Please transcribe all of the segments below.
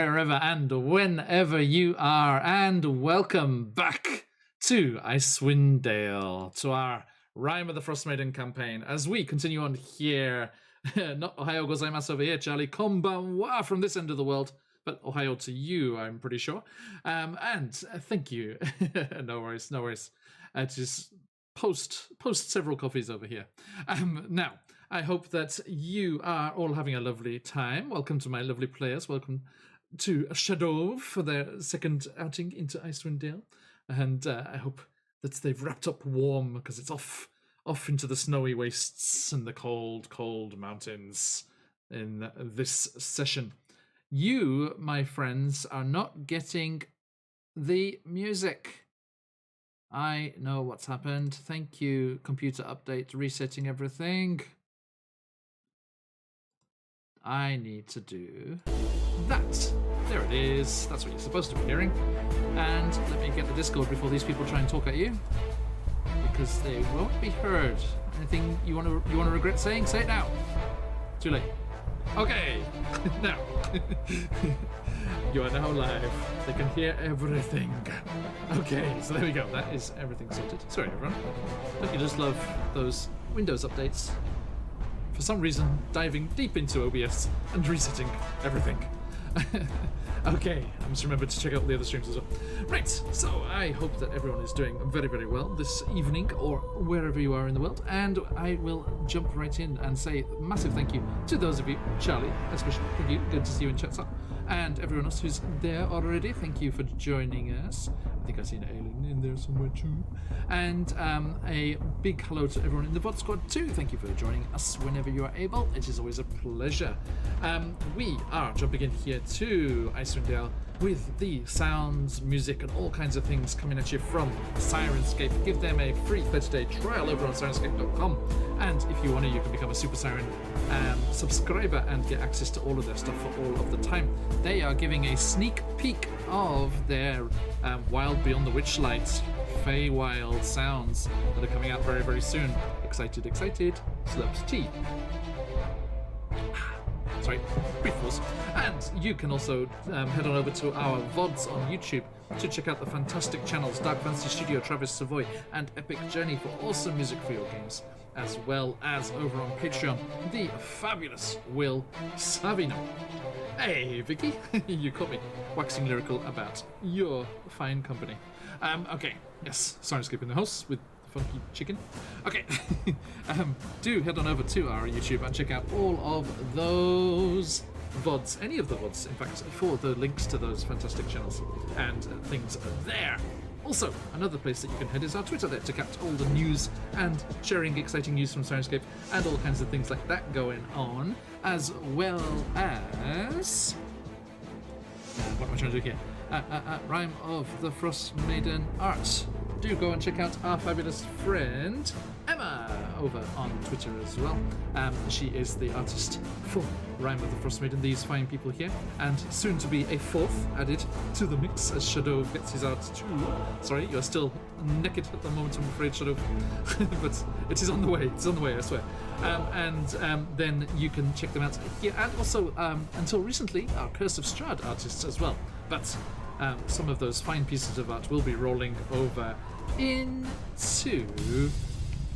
wherever and whenever you are, and welcome back to Icewind Dale, to our Rime of the Frostmaiden campaign, as we continue on here. Not Ohio gozaimasu over here, Charlie. Konbanwa from this end of the world, but Ohio to you, I'm pretty sure. And thank you. No worries, no worries. Just post several coffees over here. Now, I hope that you are all having a lovely time. Welcome to my lovely players. Welcome to Shadow for their second outing into Icewind Dale. And I hope that they've wrapped up warm, because it's off into the snowy wastes and the cold mountains in this session. You, my friends, are not getting the music. I know what's happened. Thank you, computer update, resetting everything. I need to do that. There it is. That's what you're supposed to be hearing. And let me get the Discord before these people try and talk at you, because they won't be heard. Anything you want to regret saying? Say it now. Too late. Okay. Now. You are now live. They can hear everything. Okay, so there we go. That is everything sorted. Sorry, everyone. Don't you just love those Windows updates? For some reason, diving deep into OBS and resetting everything. Okay, I must remember to check out the other streams as well. Right, so I hope that everyone is doing very, very well this evening, or wherever you are in the world, and I will jump right in and say a massive thank you to those of you, Charlie especially, thank you, good to see you in chat up, and everyone else who's there already, thank you for joining us. I think I've seen Aileen in there somewhere too. And a big hello to everyone in the VOD squad too. Thank you for joining us whenever you are able. It is always a pleasure. We are jumping in here to Icewind Dale with the sounds, music, and all kinds of things coming at you from Sirenscape. Give them a free 30-day trial over on Sirenscape.com. And if you want to, you can become a Super Siren subscriber and get access to all of their stuff for all of the time. They are giving a sneak peek of their Wild Beyond the Witchlight Feywild sounds that are coming out very, very soon. Excited. Slurps tea. Sorry, brief pause. And you can also head on over to our VODs on YouTube to check out the fantastic channels Dark Fantasy Studio, Travis Savoy, and Epic Journey for awesome music for your games, as well as over on Patreon, the fabulous Will Savino. Hey, Vicky, you caught me waxing lyrical about your fine company. Okay, yes, Sirenscape in the house with funky chicken. Okay, do head on over to our YouTube and check out all of those VODs, any of the VODs, in fact, for the links to those fantastic channels and things there. Also, another place that you can head is our Twitter there to catch all the news and sharing exciting news from Sirenscape and all kinds of things like that going on, as well as... what am I trying to do here? Rime of the Frostmaiden art. Do go and check out our fabulous friend Emma over on Twitter as well. She is the artist for Rime of the Frostmaiden, these fine people here, and soon to be a fourth added to the mix as Shadow gets his art too. Sorry, you're still naked at the moment, I'm afraid, Shadow, but it is on the way. It's on the way, I swear. Then you can check them out here, and also until recently, our Curse of Strahd artists as well. But some of those fine pieces of art will be rolling over into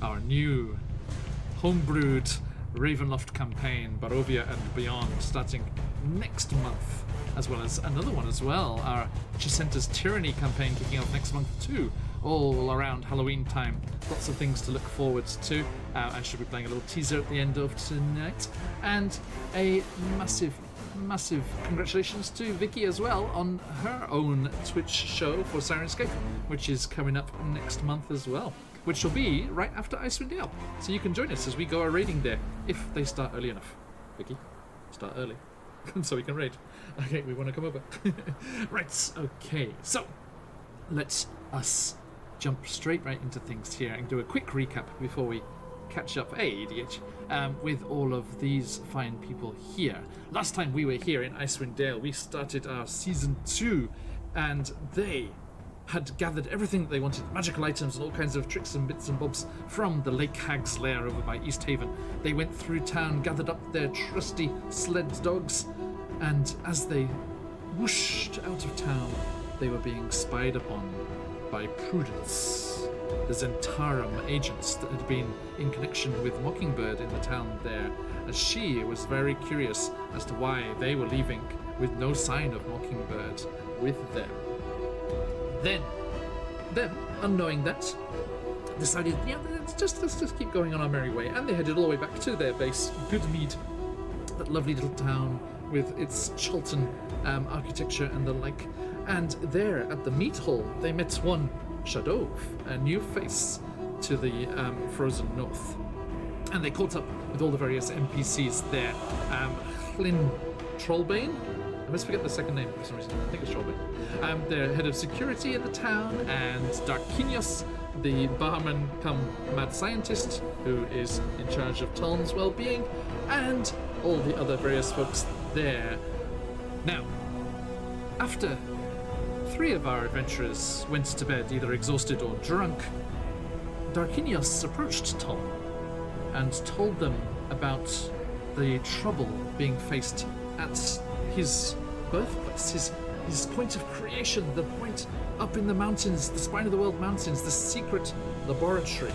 our new homebrewed Ravenloft campaign, Barovia and Beyond, starting next month, as well as another one as well, our Chicenta's Tyranny campaign kicking off next month too, all around Halloween time. Lots of things to look forward to. I should be playing a little teaser at the end of tonight, and a massive congratulations to Vicky as well on her own Twitch show for Sirenscape, which is coming up next month as well, which will be right after Icewind Dale. So you can join us as we go a raiding there, if they start early enough. Vicky, start early, so we can raid. Okay, we want to come over. Right, okay, so let us jump straight right into things here and do a quick recap before we catch up, EDH, with all of these fine people here. Last time we were here in Icewind Dale, we started our Season 2, and they had gathered everything that they wanted, magical items and all kinds of tricks and bits and bobs from the Lake Hag's lair over by East Haven. They went through town, gathered up their trusty sled dogs, and as they whooshed out of town, they were being spied upon by Prudence, the Zentarum agents that had been in connection with Mockingbird in the town there, as she was very curious as to why they were leaving with no sign of Mockingbird with them. Then, them, unknowing that, decided, let's just keep going on our merry way, and they headed all the way back to their base, Goodmead, that lovely little town with its Chilton architecture and the like. And there at the meat hall, they met one Shadov, a new face to the frozen north. And they caught up with all the various NPCs there. Hlyn Trollbane, I always forget the second name for some reason, I think it's Trollbane. Their head of security in the town, and Darkinios, the barman come mad scientist who is in charge of Tuln's well-being, and all the other various folks there. Now, after 3 of our adventurers went to bed either exhausted or drunk, Darkinios approached Tuln and told them about the trouble being faced at his birthplace, his point of creation, the point up in the mountains, the Spine of the World mountains, the secret laboratory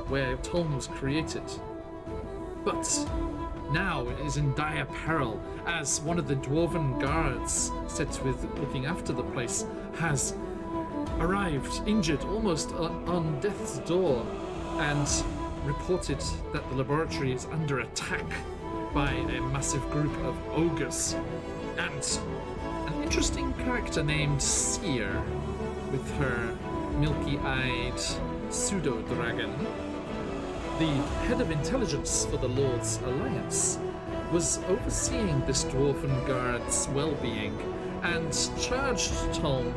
where Tuln was created. But now it is in dire peril, as one of the dwarven guards set with looking after the place has arrived, injured, almost on death's door, and reported that the laboratory is under attack by a massive group of ogres. And an interesting character named Seer, with her milky-eyed pseudo-dragon, the head of intelligence for the Lord's Alliance, was overseeing this dwarven guard's well-being and charged Tuln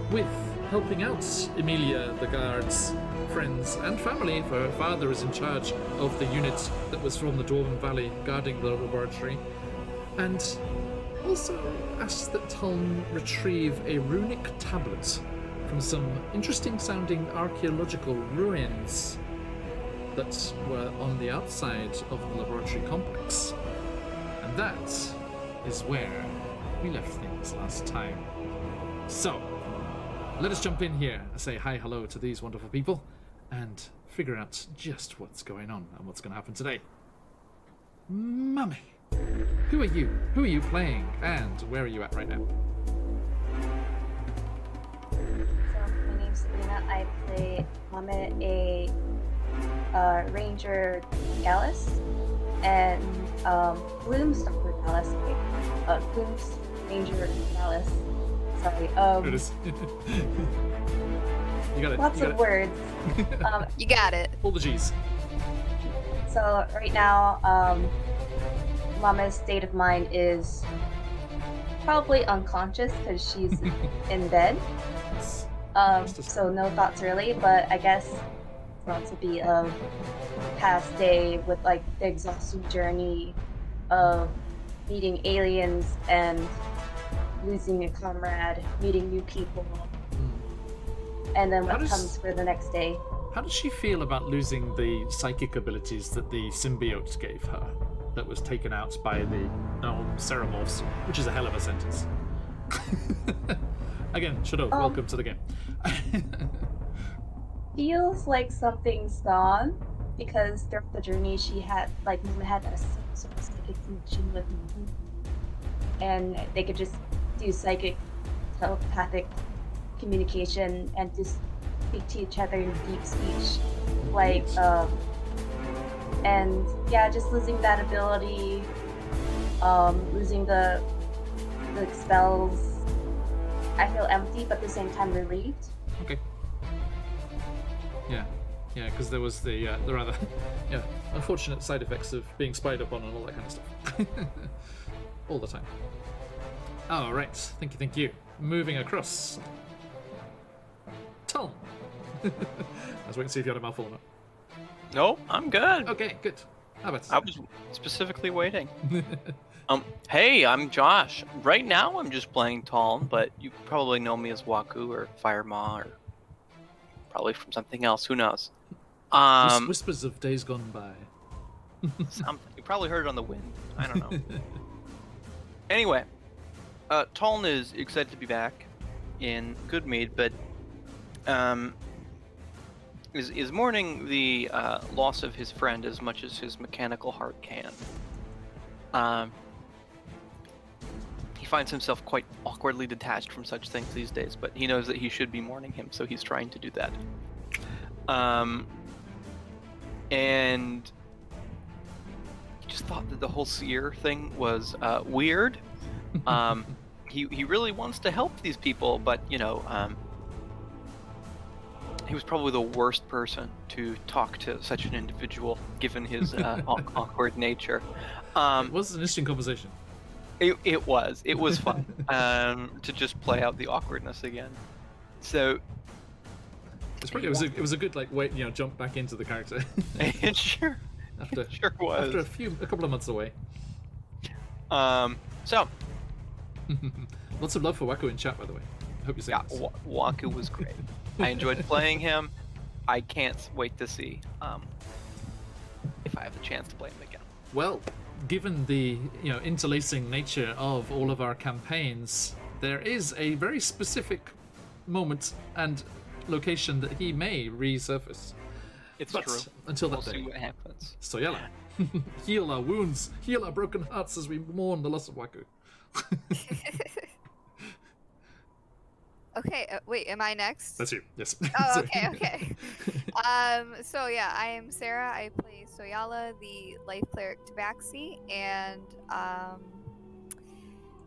with helping out Emilia, the guard's friends and family, for her father is in charge of the unit that was from the Dwarven Valley guarding the laboratory, and also asked that Tuln retrieve a runic tablet from some interesting sounding archaeological ruins that were on the outside of the laboratory complex. And that is where we left things last time. So, let us jump in here and say hi, hello to these wonderful people and figure out just what's going on and what's going to happen today. Mummy, who are you? Who are you playing? And where are you at right now? So, my name's Sabrina. I play Mame, a Ranger Gallus, and Bloom's Dr. Gallus. Bloom's Ranger Gallus. Sorry. It is. You got it. Lots of words. You got it. All the G's. So right now, Mama's state of mind is probably unconscious because she's in bed. So no thoughts really, but I guess it's going to be a past day with like the exhausting journey of meeting aliens and losing a comrade, meeting new people, and then what comes for the next day. How does she feel about losing the psychic abilities that the symbiote gave her, that was taken out by the Ceramorphs, which is a hell of a sentence. Again, Shadow, welcome to the game. Feels like something's gone, because throughout the journey she had, like, Mama had a sort of psychic connection with me, and they could just do psychic, telepathic communication and just speak to each other in deep speech, like, and yeah, just losing that ability, losing the spells. I feel empty, but at the same time relieved. Okay. Yeah, because there was the rather, unfortunate side effects of being spied upon and all that kind of stuff. All the time. All right, thank you. Moving across. Tuln. I was waiting to see if you had a mouthful or not. Nope, I'm good. Okay, good. How about I was specifically waiting. Hey, I'm Josh. Right now, I'm just playing Tuln, but you probably know me as Waku or Firemaw, or probably from something else. Who knows? Whispers of days gone by. Something. You probably heard it on the wind. I don't know. Anyway, Taln is excited to be back in Goodmead, but is mourning the loss of his friend as much as his mechanical heart can. He finds himself quite awkwardly detached from such things these days, but he knows that he should be mourning him, so he's trying to do that. And he just thought that the whole seer thing was weird. He really wants to help these people, but he was probably the worst person to talk to such an individual, given his awkward nature. It was an interesting conversation. It was fun to just play out the awkwardness again. So It was a good jump back into the character. it sure was. After a couple of months away. So lots of love for Waku in chat, by the way. I hope you're saying this. Waku was great. I enjoyed playing him. I can't wait to see if I have the chance to play him again. Well, given the interlacing nature of all of our campaigns, there is a very specific moment and location that he may resurface. It's but true. Until that We'll day, see what happens. So yalla, heal our wounds, heal our broken hearts as we mourn the loss of Waku. Okay, wait, am I next? That's you. Yes. Oh, Sorry. okay. So yeah, I am Sarah. I play Soyala, the life cleric Tabaxi, and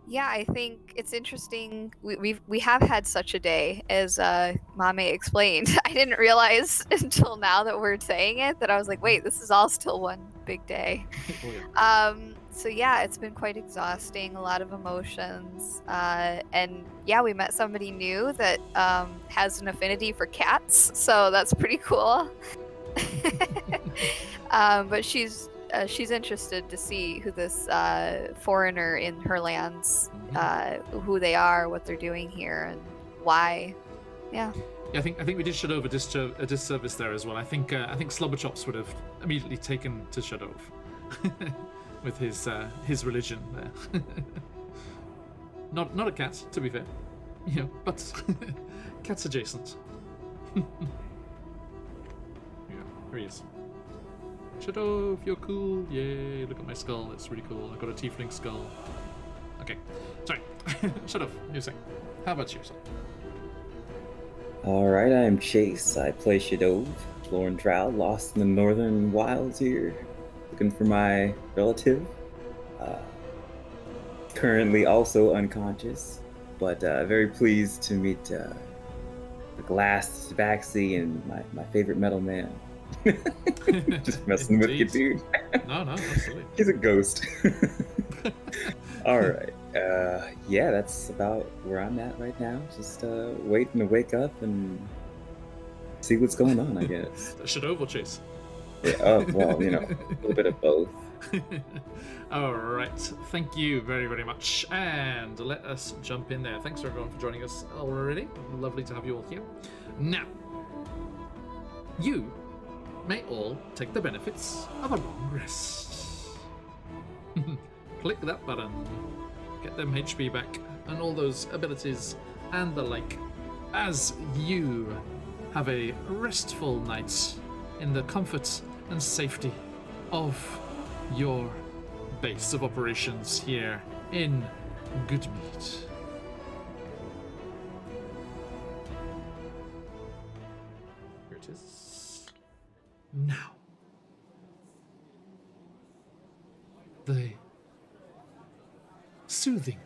yeah, I think it's interesting. We have had such a day, as Mame explained. I didn't realize until now that we're saying it that I was like, wait, this is all still one big day. Oh, yeah. So yeah, it's been quite exhausting, a lot of emotions, and yeah, we met somebody new that has an affinity for cats, so that's pretty cool. But she's interested to see who this foreigner in her lands, who they are, what they're doing here, and why. Yeah. Yeah, I think we did Shadov a disservice there as well. I think Slobberchops would have immediately taken to Shadov with his religion there. Not a cat, to be fair, but cats adjacent. Yeah, here he is. Shadov, you're cool. Yay! Look at my skull. It's really cool. I've got a tiefling skull. Okay, sorry. Shadov, you saying? How about you, son? Alright, I'm Chase. I play Shadov, Lauren Drow, lost in the northern wilds here, looking for my relative. Currently also unconscious, but very pleased to meet the glass Tabaxi and my favorite metal man. Just messing with you, dude. No, absolutely. He's a ghost. Alright. Yeah, that's about where I'm at right now. Just waiting to wake up and see what's going on, I guess. Shadov or Chase? Yeah, well, a little bit of both. Alright, thank you very, very much. And let us jump in there. Thanks everyone for joining us already. Lovely to have you all here. Now, you may all take the benefits of a long rest. Click that button. Get them HP back and all those abilities and the like, as you have a restful night in the comfort and safety of your base of operations here in Goodmead. Here it is. Now, the soothing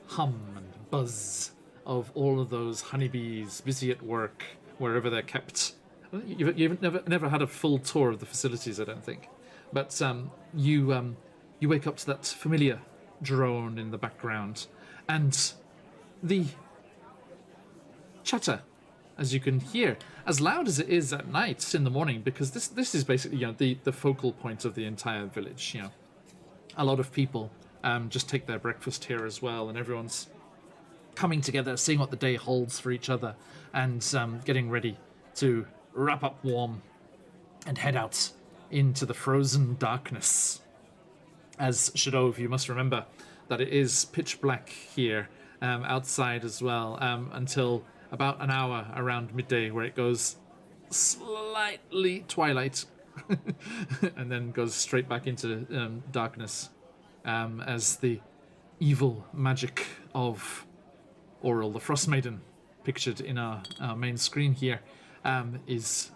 hum and buzz of all of those honeybees busy at work wherever they're kept. You've never had a full tour of the facilities, I don't think, but you wake up to that familiar drone in the background and the chatter, as you can hear, as loud as it is at night in the morning, because this is basically the focal point of the entire village. A lot of people just take their breakfast here as well, and everyone's coming together, seeing what the day holds for each other, and getting ready to wrap up warm and head out into the frozen darkness. As Shadov, you must remember that it is pitch black here outside as well until about an hour around midday, where it goes slightly twilight and then goes straight back into darkness as the evil magic of Oral, the Frostmaiden, pictured in our main screen here, is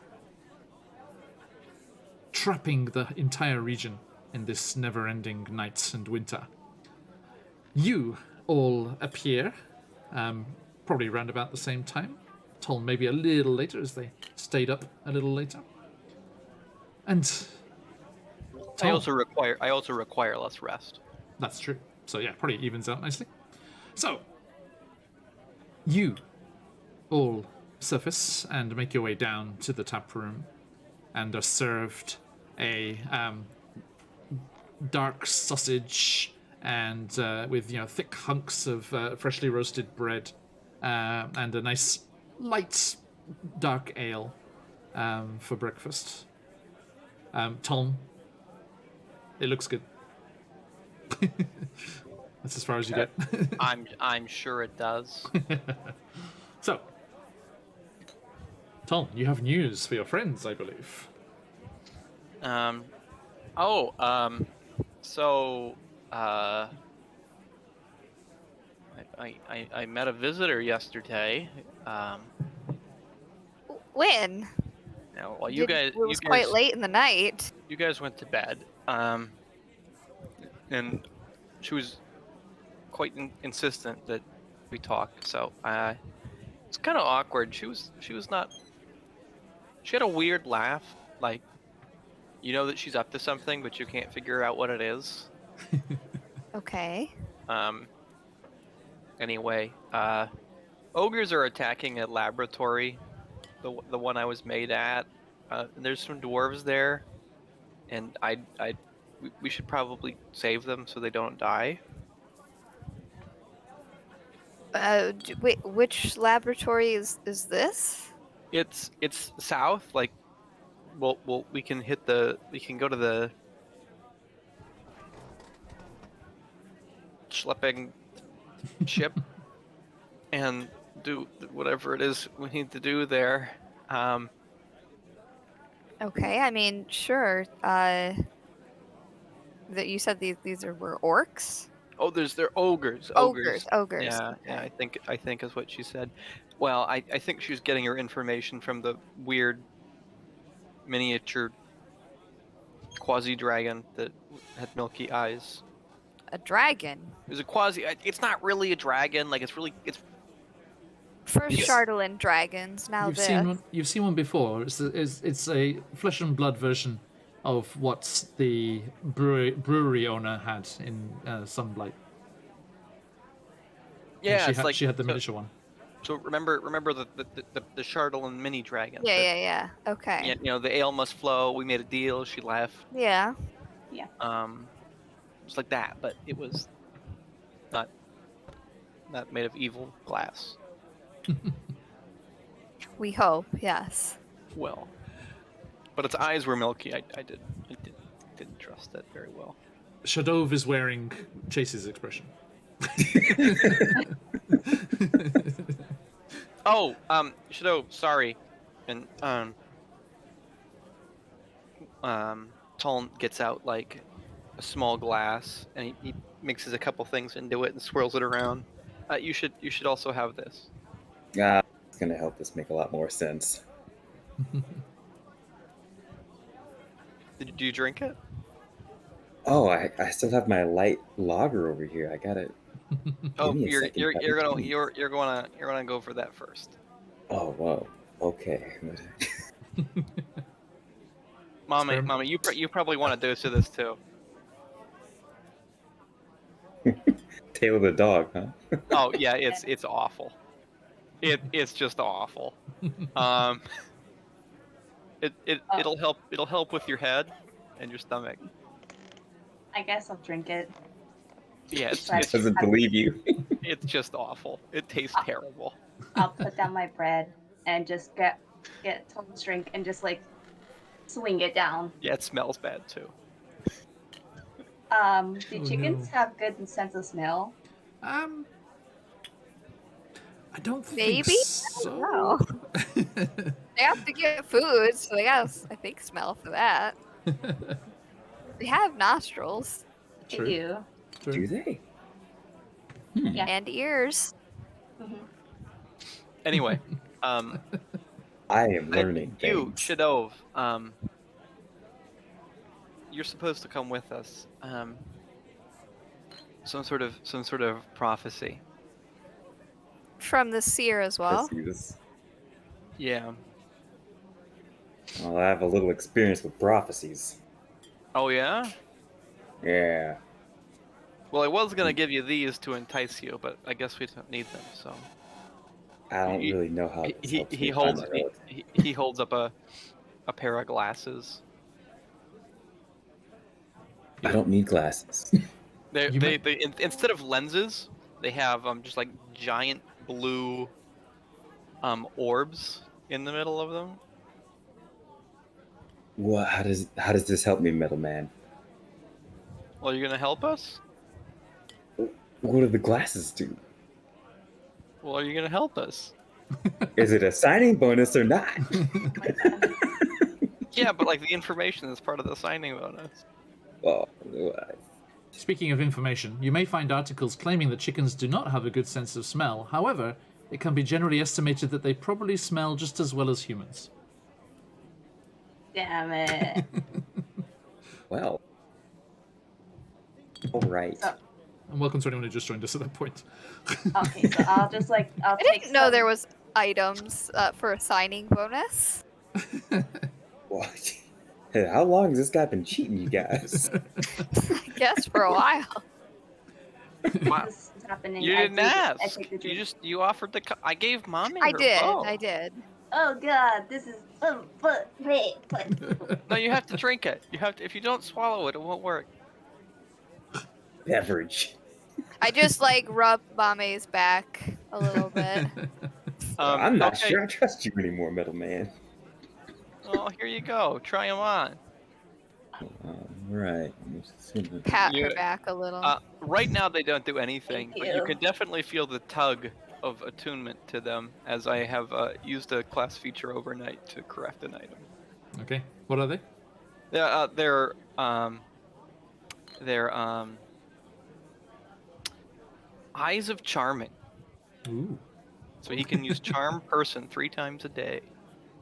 trapping the entire region in this never-ending night and winter. You all appear, probably around about the same time. Told maybe a little later, as they stayed up a little later. And I Tom, also require less rest. that's true. So yeah, probably evens out nicely. So you all surface and make your way down to the tap room, and are served a dark sausage and with thick hunks of freshly roasted bread and a nice light dark ale for breakfast. Tom, it looks good. That's as far as you get. I'm sure it does. So, Tom, you have news for your friends, I believe. So I met a visitor yesterday. When? Now, well, It was quite late in the night. You guys went to bed. And she was quite insistent that we talk. So it's kind of awkward. She was not. She had a weird laugh, like you know that she's up to something, but you can't figure out what it is. Okay. Anyway, ogres are attacking a laboratory, the one I was made at. And there's some dwarves there, and we should probably save them so they don't die. Wait, which laboratory is this? It's south, like we can go to the schlepping ship and do whatever it is we need to do there. Okay, I mean, sure. That you said these were orcs? Oh, they're ogres. Ogres. Yeah, Okay. yeah. I think is what she said. Well, I think she was getting her information from the weird miniature quasi dragon that had milky eyes. A dragon. It was a quasi. It's not really a dragon. Like it's First Yes. Chardalyn dragons. Now You've this. seen one. You've seen one before. It's a flesh and blood version of what the brewery owner had in Sunblight. Yeah, she had the miniature one. So remember the Chardalyn mini dragon. Yeah. Okay. Yeah, you know, the ale must flow. We made a deal. She left. Yeah. It's like that, but it was not made of evil glass. We hope. Yes. Well, but its eyes were milky. I didn't trust that very well. Shadove is wearing Chase's expression. Oh, Shadow, sorry. And Talon gets out like a small glass and he mixes a couple things into it and swirls it around. You should also have this. It's gonna help this make a lot more sense. Do you drink it? Oh, I still have my light lager over here. I got it. Oh, me a you're second, gonna go for that first. Oh, whoa. Okay. Mama, you probably want to do this too. Tail of the dog, huh? Oh yeah, it's awful. It's just awful. It'll help with your head and your stomach. I guess I'll drink it. Yeah, It Doesn't believe you. it's just awful. It tastes terrible. I'll put down my bread and just get Tom's drink and just like swing it down. Yeah, it smells bad too. Do Oh, chickens no. have good sense of smell? I don't think Maybe? so. know. They have to get food, so they gotta, I think, smell for that. They have nostrils They True. do. True. Do they? Yeah. and ears. hmm Anyway, I am learning you, things. Shadov, you're supposed to come with us. Some sort of prophecy. From the seer as well. Let's see this. Yeah. Well, I have a little experience with prophecies. Oh yeah. Yeah. Well, I was gonna give you these to entice you, but I guess we don't need them. So I don't he really know how this helps he me find holds my he, relative. he holds up a pair of glasses. I don't need glasses. You might- Instead of lenses, they have just like giant blue orbs in the middle of them. What? How does this help me, Metal Man? Well, you're gonna help us. What do the glasses do? Well, are you gonna help us? Is it a signing bonus or not? Yeah, but like the information is part of the signing bonus. Oh, Speaking of information, you may find articles claiming that chickens do not have a good sense of smell. However, it can be generally estimated that they probably smell just as well as humans. Damn it. well. All right. So, And welcome to anyone who just joined us at that point. okay, so I'll just like I'll I take didn't know some- there was items for a signing bonus. What? Hey, how long has this guy been cheating you guys? I guess for a while. Wow. This is happening. You I didn't do this- I ask. take the You drink. you offered to. I gave mommy. I her did. bow. I did. Oh god, this is but No, you have to drink it. You have to. If you don't swallow it, it won't work. Beverage. I just like rub Mame's back a little bit. I'm not okay. sure I trust you anymore, Metal Man. Oh, here you go. Try them on. Right. Pat You- her back a little. Right now, they don't do anything, Thank but you you. can definitely feel the tug of attunement to them, as I have used a class feature overnight to craft an item. Okay, what are they? Yeah, they're eyes of charming. Ooh. So he can use charm person 3 times a day.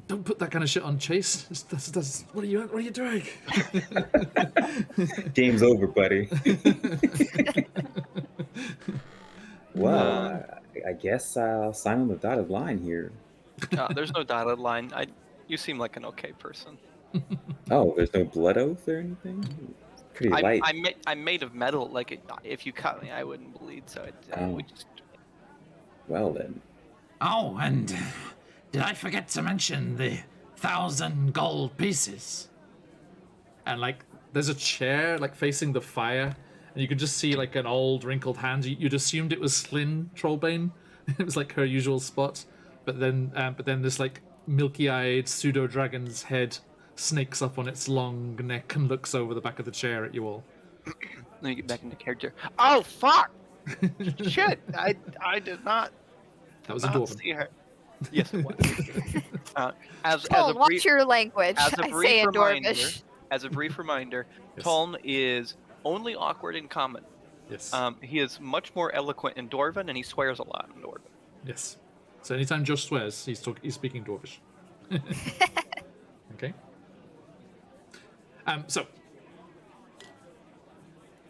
Don't put that kind of shit on Chase. That's what are you doing? Game's over, buddy. Well, I guess I'll sign on the dotted line here. There's no dotted line. You seem like an okay person. Oh, there's no blood oath or anything? It's pretty light. I'm made of metal. Like if you cut me, I wouldn't bleed. So we just. Well then. Oh, and did I forget to mention the 1,000 gold pieces? And like, there's a chair like facing the fire, and you can just see like an old wrinkled hand. You'd assumed it was Slyn Trollbane. It was like her usual spot, but then this like milky-eyed pseudo dragon's head snakes up on its long neck and looks over the back of the chair at you all. Let me get back into character. Oh fuck! Shit! I did not. That was a not dwarven. see her. Yes, it was. as Toln, a watch brief, your language. as a I brief say in reminder, Dwarvish. as a brief reminder, Yes. Toln is only awkward in common. Yes. He is much more eloquent in Dwarven, and he swears a lot in Dwarven. Yes. So anytime Josh swears, he's speaking Dwarvish. Okay. So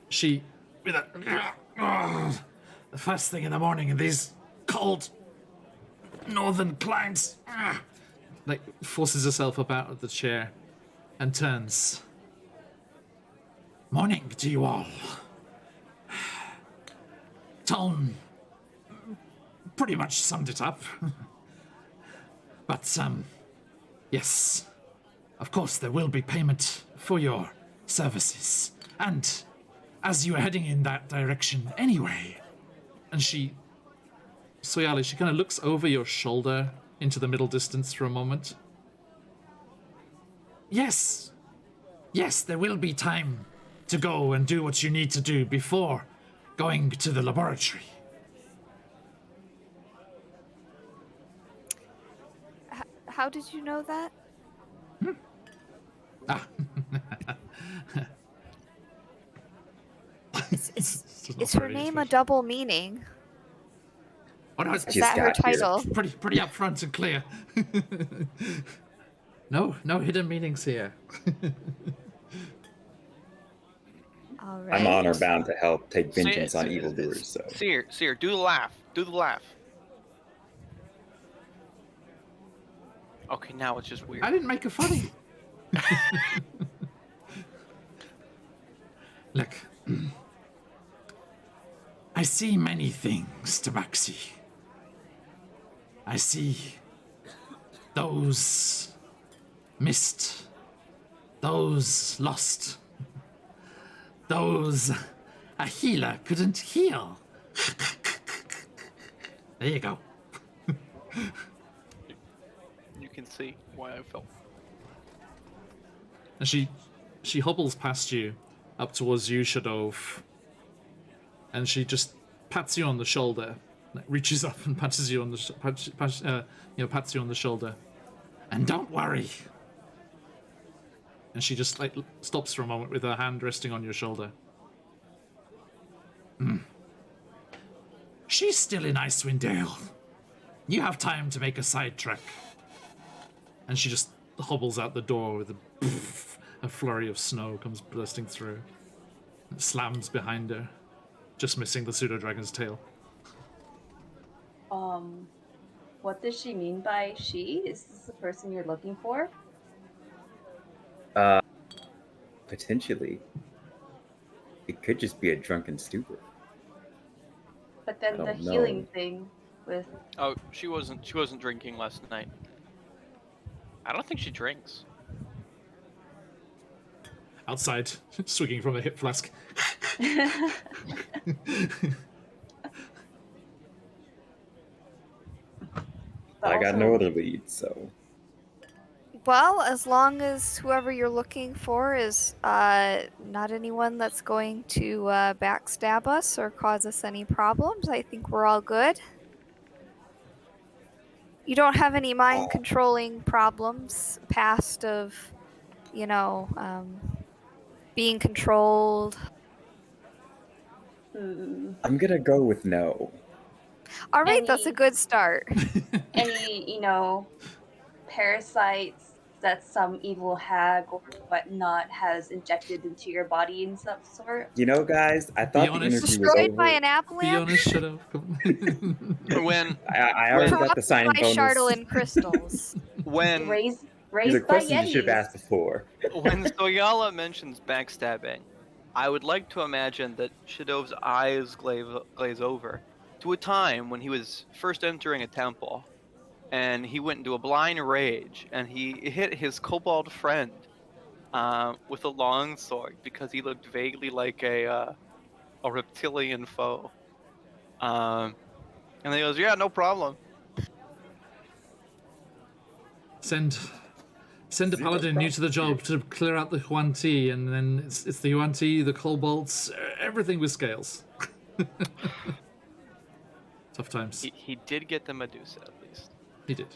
she, with the first thing in the morning in these cold northern climes, like forces herself up out of the chair and turns. Morning to you all. Tone pretty much summed it up. But, yes, of course there will be payment for your services. And as you are heading in that direction anyway, and Soyali, she kind of looks over your shoulder into the middle distance for a moment. Yes, there will be time to go and do what you need to do before going to the laboratory. How did you know that? Ah. Is her name a double meaning? Oh, no, Is Just that her got here. title? pretty upfront and clear. No hidden meanings here. All right. I'm honor bound to help take See- vengeance on see- evildoers. So Seer, do the laugh. Do the laugh. Okay, now it's just weird. I didn't make it funny. Look, I see many things, Tabaxi. I see those missed, those lost, those a healer couldn't heal. There you go. You can see why I felt. And she hobbles past you, up towards you, Shadov, and she just pats you on the shoulder, like, reaches up and pats you on the pats you on the shoulder, and don't worry. And she just like stops for a moment with her hand resting on your shoulder. She's still in Icewind Dale. You have time to make a side trek. And she just hobbles out the door with a flurry of snow comes bursting through. It slams behind her, just missing the pseudo-dragon's tail. What does she mean by she? Is this the person you're looking for? potentially, it could just be a drunken stupor. But then I the don't know. healing thing with Oh, she wasn't drinking last night. I don't think she drinks. Outside, swigging from a hip flask. But I got also- no other leads, so Well, as long as whoever you're looking for is not anyone that's going to backstab us or cause us any problems, I think we're all good. You don't have any mind controlling problems past of, being controlled. I'm gonna go with no. All right, that's a Any- good start. any, parasites that some evil hag or whatnot has injected into your body in some sort. You know, guys, I thought the honest. interview was Destroyed by over. an apple Be lamp? honest, shut up. When I already got the Corrupted signing by bonus. Chardolin crystals. when Raised These are by questions you should have Yetis. asked before. when Soyala mentions backstabbing, I would like to imagine that Shadov's eyes glaze over to a time when he was first entering a temple, and he went into a blind rage, and he hit his kobold friend with a long sword because he looked vaguely like a reptilian foe. And then he goes, "Yeah, no problem." Send a Zero paladin new to the job problem. to clear out the Huan Ti, and then it's the Huan Ti, the kobolds, everything with scales. Tough times. He did get the Medusa at least. He did.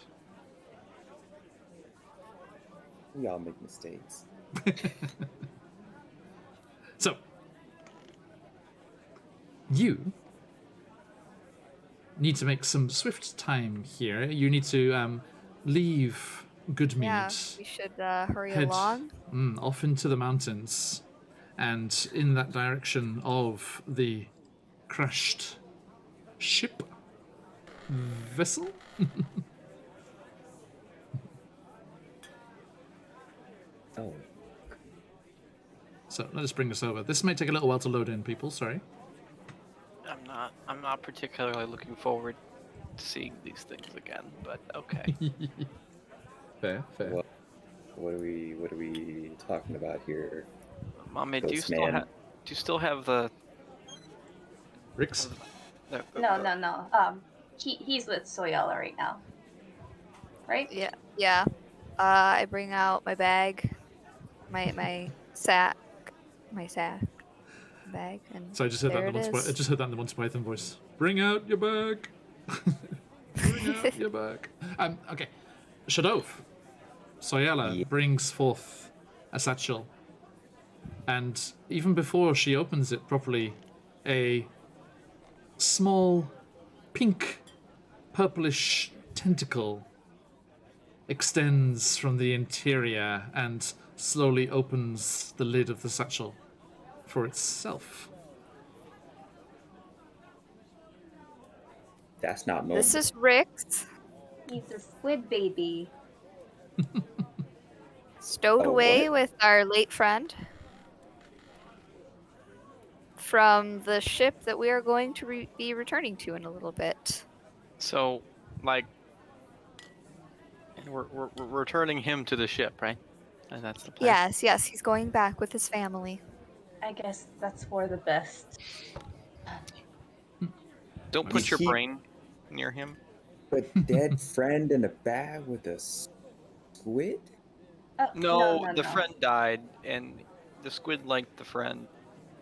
We all make mistakes. So, you need to make some swift time here. You need to leave Goodmead, Yeah, we should hurry Head- along. off into the mountains, and in that direction of the crashed ship vessel. Oh, So let us bring this over. This may take a little while to load in, people. Sorry. I'm not particularly looking forward to seeing these things again, but okay. Fair. Well, what are we talking about here? Mommy, do you Ghost still man. have the Rix. No. He's with Soyala right now. Right? Yeah. I bring out my bag, my sack, my sack bag, and So I just heard there that in the it Monty is. I just heard that in the Monty Python voice. Bring out your bag. Bring out your bag. Okay. Shadov. Soyala Yeah. brings forth a satchel. And even before she opens it properly, a small pink purplish tentacle extends from the interior and slowly opens the lid of the satchel for itself. That's not normal. This is Rick's, He's a squid baby. stowed Oh, away what? with our late friend from the ship that we are going to be returning to in a little bit. So, like, and we're returning him to the ship, right? And that's the plan. Yes, yes, he's going back with his family. I guess that's for the best. Don't put Is your he- brain near him. A dead friend in a bag with a squid? Oh, No, no, the no. friend died, and the squid liked the friend.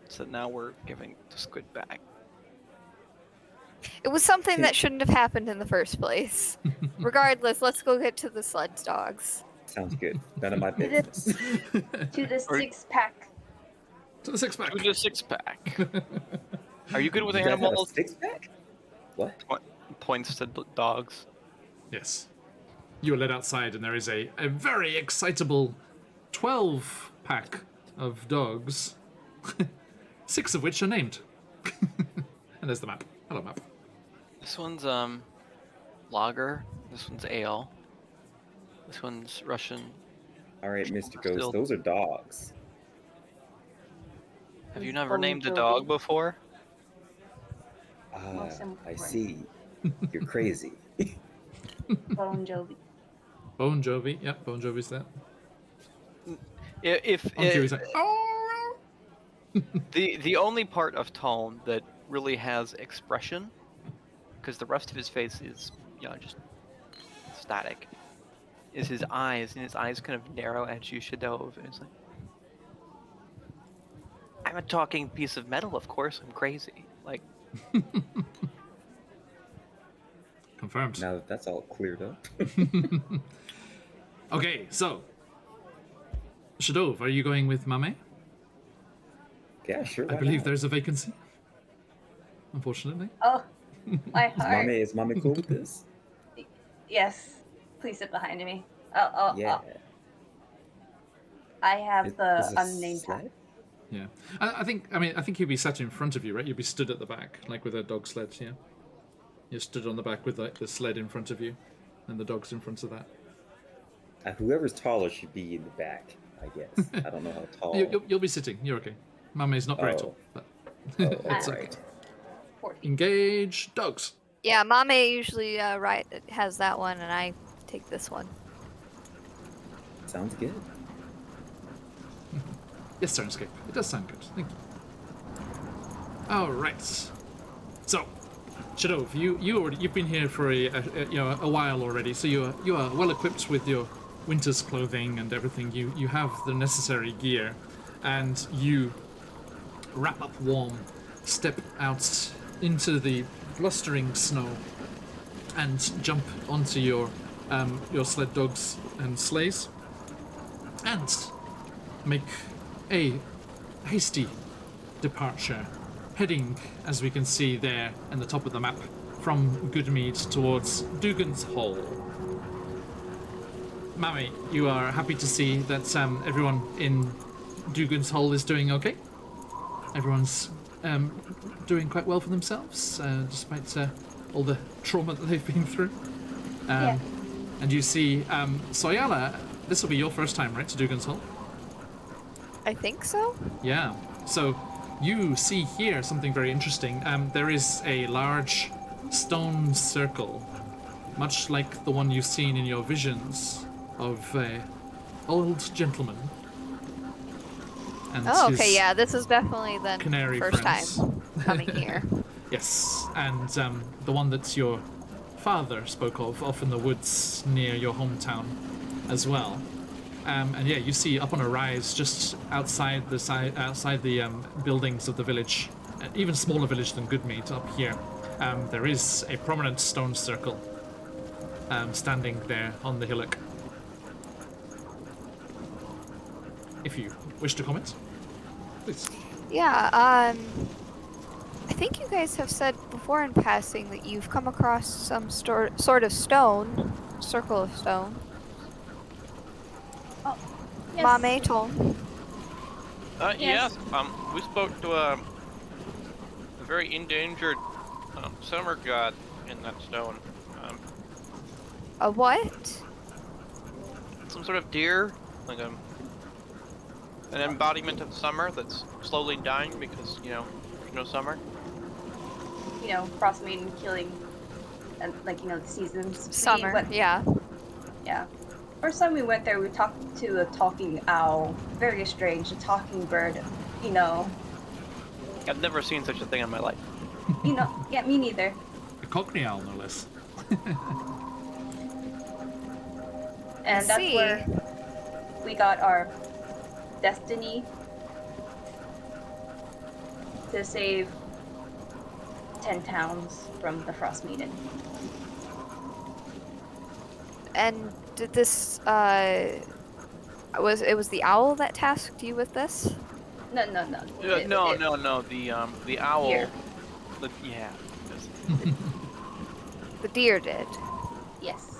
So now we're giving the squid back. It was something Can- that shouldn't have happened in the first place. Regardless, let's go get to the sled dogs. Sounds good. None of my Did it- business. To the Or- 6-pack. To the six pack. To the 6-pack. Are you good with You guys have a animals? 6-pack? What? Points to dogs. Yes. You are led outside, and there is a very excitable 12-pack of dogs, 6 of which are named. And there's the map. Hello, map. This one's lager. This one's ale. This one's Russian. All right, Mr. Still- Ghost, those are dogs. Have you Is never Bon named a Jovi. dog before? Ah, Most I important. see. You're crazy. Bon Jovi. Bon Jovi. Yep, Bon Jovi's there. If Bon Jovi's like, oh! the only part of Tone that really has expression, because the rest of his face is just static, is his eyes, and his eyes kind of narrow at you, Shadov, and it's like, I'm a talking piece of metal, of course, I'm crazy. Like, Confirmed. Now that that's all cleared up. Okay, so. Shadov, are you going with Mame? Yeah, sure. I why believe not? there's a vacancy. Unfortunately. Oh, my Is heart. is mommy cool with this? Yes. Please sit behind me. Oh, Yeah. I have Is the this a unnamed pack. sled? Yeah. I think he'd be sat in front of you, right? You'd be stood at the back, like with a dog sled, yeah? You're stood on the back with like the sled in front of you, and the dog's in front of that. Whoever's taller should be in the back, I guess. I don't know how tall. You'll be sitting. You're okay. Mame's not very Oh. tall, but Oh, it's all okay. right. 40. Engage dogs. Yeah, Mame usually has that one, and I take this one. Sounds good. Yes, Sirenscape. It does sound good. Thank you. All right. So, Shadov, you've been here for a while already, so you are well equipped with your winter's clothing and everything. You have the necessary gear, and you wrap up warm, step out into the blustering snow, and jump onto your sled dogs and sleighs, and make a hasty departure, heading, as we can see there in the top of the map, from Goodmead towards Dugan's Hall. Mami, you are happy to see that everyone in Dugan's Hall is doing okay? Everyone's doing quite well for themselves, despite all the trauma that they've been through. Yeah. And you see, Soyala, this will be your first time, right, to Dugan's Hall? I think so. Yeah. So you see here something very interesting. There is a large stone circle, much like the one you've seen in your visions of a old gentleman. And Oh, his okay, yeah, this is definitely the canary first friends. time coming here. Yes, and the one that your father spoke of, off in the woods near your hometown as well. And yeah, you see up on a rise just outside the buildings of the village, even smaller village than Goodmead up here. There is a prominent stone circle standing there on the hillock. If you wish to comment, please. Yeah, I think you guys have said before in passing that you've come across some sort of stone, circle of stone. Oh, yes. Mame told. Yes. Yes. We spoke to a very endangered summer god in that stone. A what? Some sort of deer, like an embodiment of summer that's slowly dying because there's no summer. You know, Frostmaiden killing, and the seasons. Summer, yeah. Yeah. First time we went there, we talked to a talking owl. Very strange, a talking bird. I've never seen such a thing in my life. Yeah, me neither. A cockney owl, no less. And that's where we got our destiny to save 10 towns from the Frostmaiden. And did this, it was the owl that tasked you with this? No. No. The owl. Deer. Yeah. The deer did. Yes.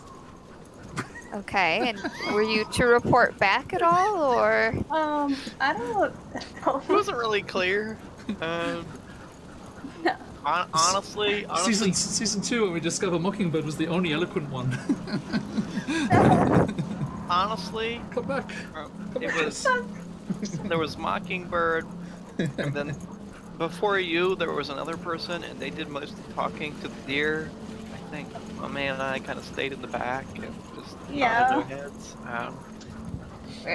Okay, and were you to report back at all, or? I don't know. It wasn't really clear. No. Honestly, Season 2, when we discover Mockingbird was the only eloquent one. honestly, Come back. There was Mockingbird, and then before you there was another person, and they did most of the talking to the deer. I think my man and I kind of stayed in the back and just nodded our heads.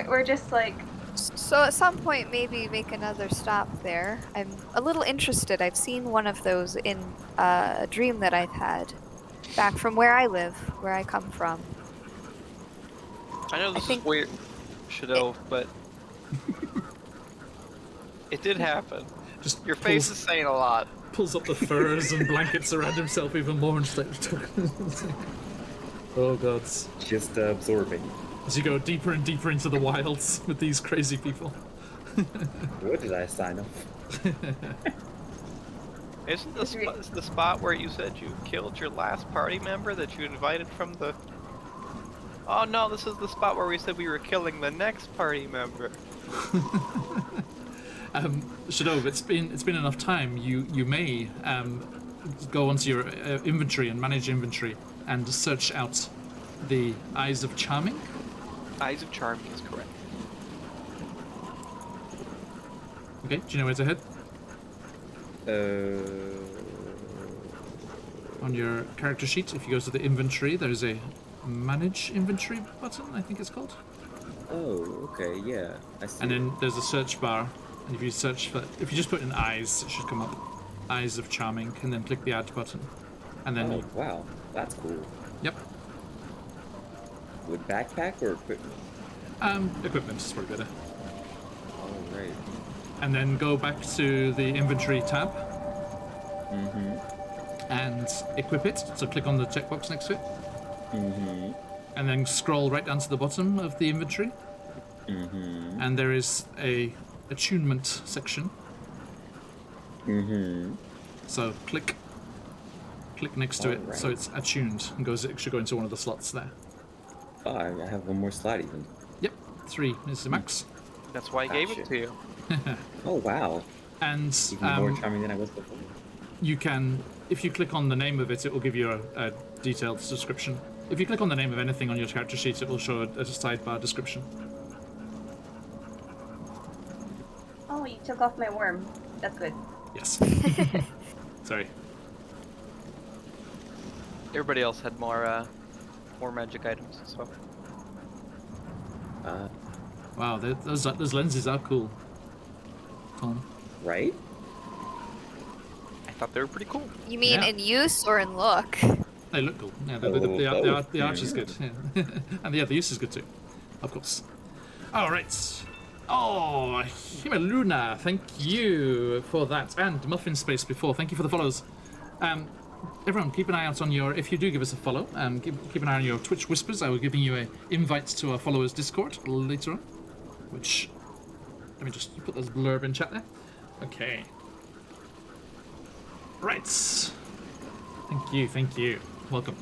We're just like, So at some point, maybe make another stop there. I'm a little interested. I've seen one of those in a dream that I've had back from where I live, where I come from. I know this is weird, Shadow, but it did happen. Just Your face is saying a lot. pulls up the furs and blankets around himself even more and starts oh gods. Just absorbing. As you go deeper and deeper into the wilds with these crazy people. What did I sign up? Isn't this the spot where you said you killed your last party member that you invited from the... Oh no, this is the spot where we said we were killing the next party member. Shadow, it's been enough time. You may go onto your inventory and manage inventory and search out the Eyes of Charming. Eyes of Charming is correct. Okay, do you know where to head? On your character sheet, if you go to the inventory, there's a Manage Inventory button, I think it's called. Oh, okay, yeah. I see. And then there's a search bar, and if you just put in eyes, it should come up. Eyes of Charming, and then click the add button. And then Oh, wow. That's cool. yep. With backpack or equipment? Equipment is probably better. All right. And then go back to the inventory tab Mm-hmm. and equip it. So click on the checkbox next to it. Mm-hmm. And then scroll right down to the bottom of the inventory. Mm-hmm. And there is a attunement section. Mm-hmm. So click next to it, Alright. so it's attuned, and it should go into one of the slots there. Oh, I have one more slot even. Yep, 3 is the max. That's why I gave it to you. Oh, wow. And Even more charming than I was before. you can, if you click on the name of it, it will give you a detailed description. If you click on the name of anything on your character sheet, it will show a sidebar description. oh, you took off my worm. That's good. Yes. Sorry. Everybody else had more magic items, so... Wow, those lenses are cool. Tom. Right? I thought they were pretty cool. You mean Yeah. in use or in look? They look cool. Yeah, Oh, the both, art is yeah. good. Yeah. And the use is good too, of course. All right. Oh, Himaluna, thank you for that. And Muffin Space before, thank you for the follows. Everyone, keep an eye out on your, if you do give us a follow, keep an eye on your Twitch Whispers. I will be giving you an invite to our followers Discord later on, which, let me just put this blurb in chat there. Okay. Right. Thank you. Welcome.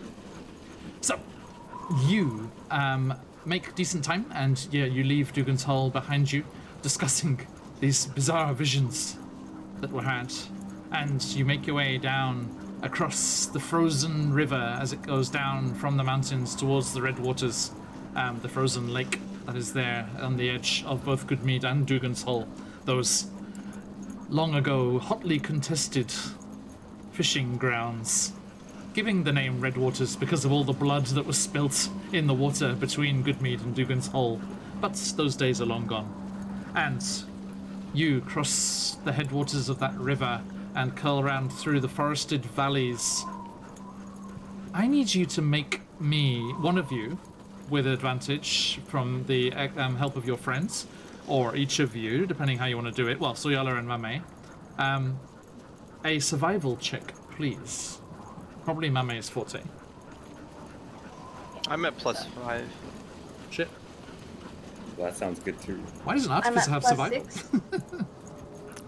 So, you, make decent time, and yeah, you leave Dugan's Hall behind you, discussing these bizarre visions that were had, and you make your way down across the frozen river as it goes down from the mountains towards the Red Waters, the frozen lake that is there on the edge of both Goodmead and Dugan's Hall, those long ago hotly contested fishing grounds, giving the name Red Waters because of all the blood that was spilt in the water between Goodmead and Dugan's Hole. But those days are long gone. And you cross the headwaters of that river and curl around through the forested valleys. I need you to make me, one of you, with advantage from the help of your friends, or each of you, depending how you want to do it, well, Soyala and Mame, a survival check, please. Probably Mame's forte. I'm at +5. Shit. Well, that sounds good too. Why doesn't I'm Artificer at have plus survival? 6.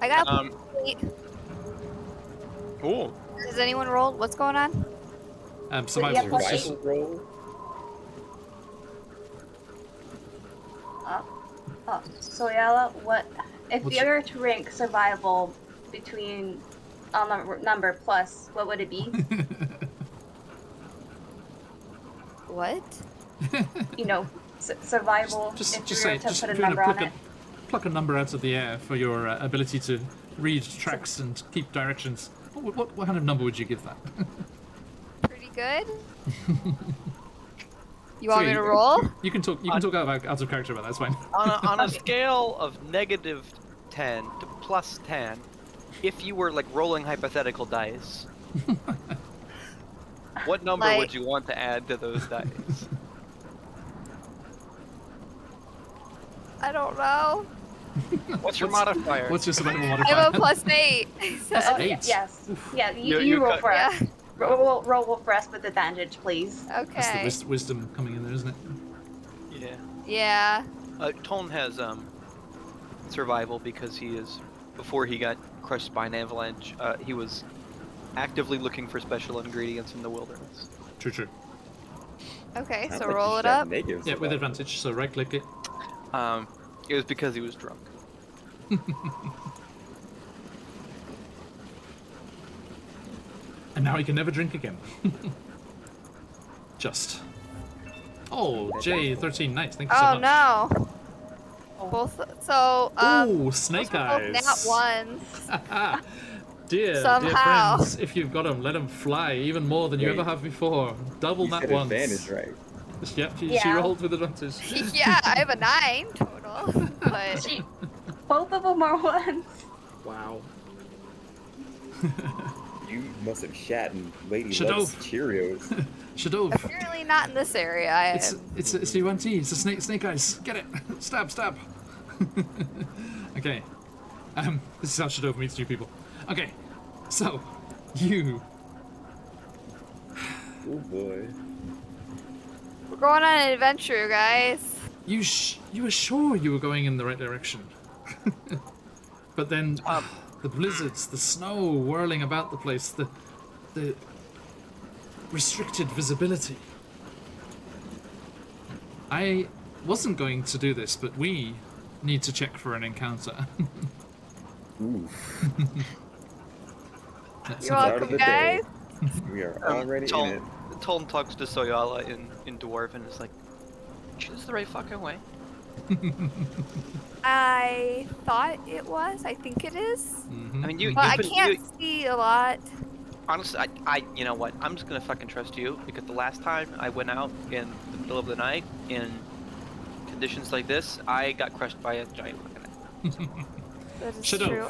I got 8. Cool. Has anyone rolled? What's going on? Survival. Yeah, plus Just- Survival roll. Soyala, what if What's- you were to rank survival between on the number plus, what would it be? What? You know, survival. Just if you say, were to just put a if you're number gonna on it. pluck a number out of the air for your ability to read tracks and keep directions. What kind of number would you give that? Pretty good. You want me to roll? You can talk. You can talk out of character about that. That's fine. On a scale of -10 to +10, if you were like rolling hypothetical dice, what number would Like- you want to add to those dice? I don't know. What's your modifier? What's your survival I modifier? have a +8. So, Oh, Eight. yes. Yeah, you You roll got- for us. yeah. Roll for us with advantage, please. That's the Okay. wisdom coming in there, isn't it? Yeah. Yeah. Tone has survival because he is, before he got crushed by an avalanche, he was actively looking for special ingredients in the wilderness. True. Okay, Sounds so like roll you it should have up. negative Yeah, with survival. advantage. So right click it. It was because he was drunk. And now he can never drink again. Just. Oh, J13, nice. Thank you so Oh much. no. Both. So Ooh, snake those were both eyes. nat ones. dear Somehow. friends, if you've got them, let them fly even more than you Wait. ever have before. Double You nat said ones. advantage, right? Yep, she Yeah. rolled with advantage. Yeah, I have a 9 total. But Gee, both of them are ones. Wow. You must have shat in Lady Shadow. Luck's Cheerios. Shadov. apparently not in this area. I It's am. a UNT. It's a snake eyes. Get it. Stab. Okay. This is how Shadov meets new people. Okay. So, you. Oh boy. We're going on an adventure, guys. You were sure you were going in the right direction. But then the blizzards, the snow whirling about the place, the restricted visibility. I wasn't going to do this, but we need to check for an encounter. Ooh. That's You're something- Start of welcome, the day. guys. We are already in it. Tone talks to Soyala in Dwarf and is like, "This is the right fucking way." I thought it was. I think it is. Mhm. I mean, you. But I you've been- can't you- see a lot. Honestly, you know what? I'm just gonna fucking trust you because the last time I went out in the middle of the night in conditions like this, I got crushed by a giant fucking. That is Shadow. true.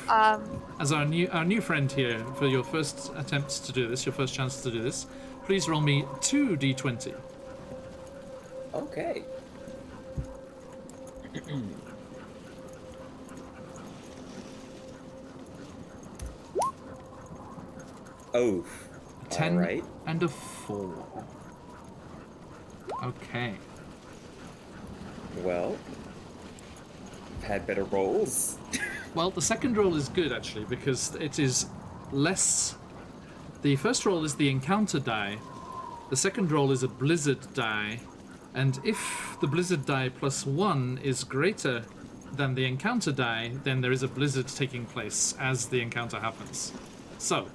As our new friend here, for your first attempt to do this, your first chance to do this, please roll me 2d20. Okay. Oh, 10 all right. and a 4. Okay. Well, I've had better rolls. Well, the second roll is good, actually, because it is less... The first roll is the encounter die. The second roll is a blizzard die. And if the blizzard die plus 1 is greater than the encounter die, then there is a blizzard taking place as the encounter happens. So,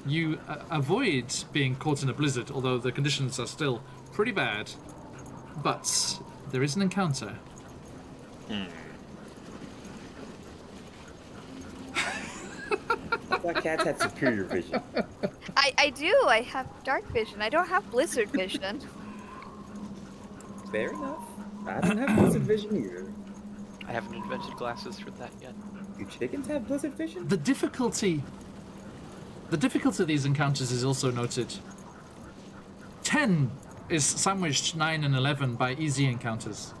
you avoid being caught in a blizzard, although the conditions are still pretty bad. But there is an encounter. I thought cats had superior vision. I do. I have dark vision. I don't have blizzard vision. Fair enough. I don't have blizzard vision either. I haven't invented glasses for that yet. Do chickens have blizzard vision? The difficulty of these encounters is also noted. 10 is sandwiched 9 and 11 by easy encounters.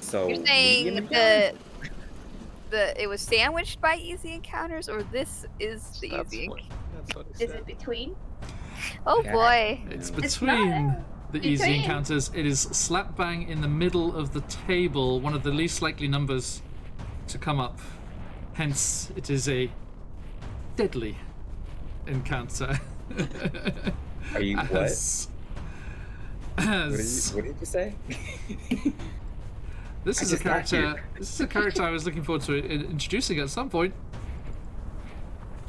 So You're saying medium encounter? it was sandwiched by easy encounters, or this is the easy encounter? That's what it Is said. it between? Oh Yeah. boy. It's It's between not. the easy Between. encounters. It is slap bang in the middle of the table, one of the least likely numbers to come up. Hence, it is a deadly encounter. Are you what? As What did you say? this I is a just got here. character. This is a character I was looking forward to introducing at some point.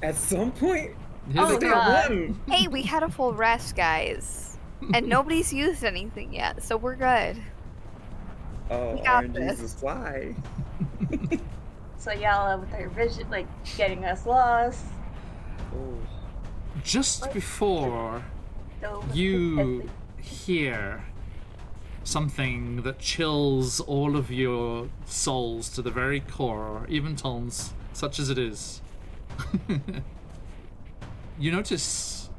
At some point? Here Oh, they Day come. God. one. Hey, we had a full rest, guys. And nobody's used anything yet, so we're good. Oh, We got RNG's this. is fly. So Yala with her vision, like getting us lost. Oh. Just before So you hear something that chills all of your souls to the very core, even Tom's, such as it is. You notice,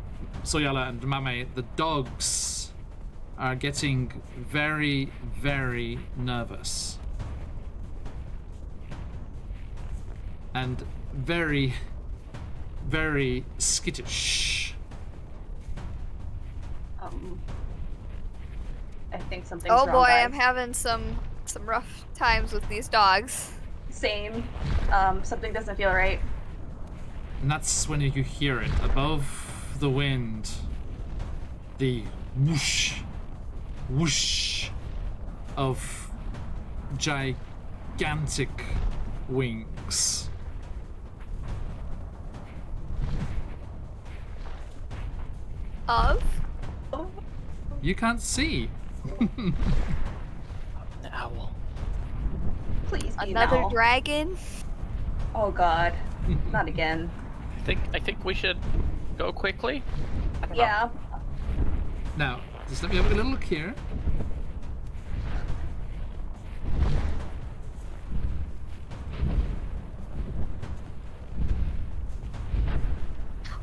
Soyala and Mame, the dogs are getting very, very nervous. And very, very skittish. I think something's Oh wrong, boy, guys. I'm having some rough times with these dogs. Same. Something doesn't feel right. And that's when you hear it above the wind. The whoosh, whoosh of gigantic wings. Of? Oh, You can't see. An owl. please be Another now. dragon? Oh God, not again. I think we should go quickly. I don't know. Yeah. Now, just let me have a little look here.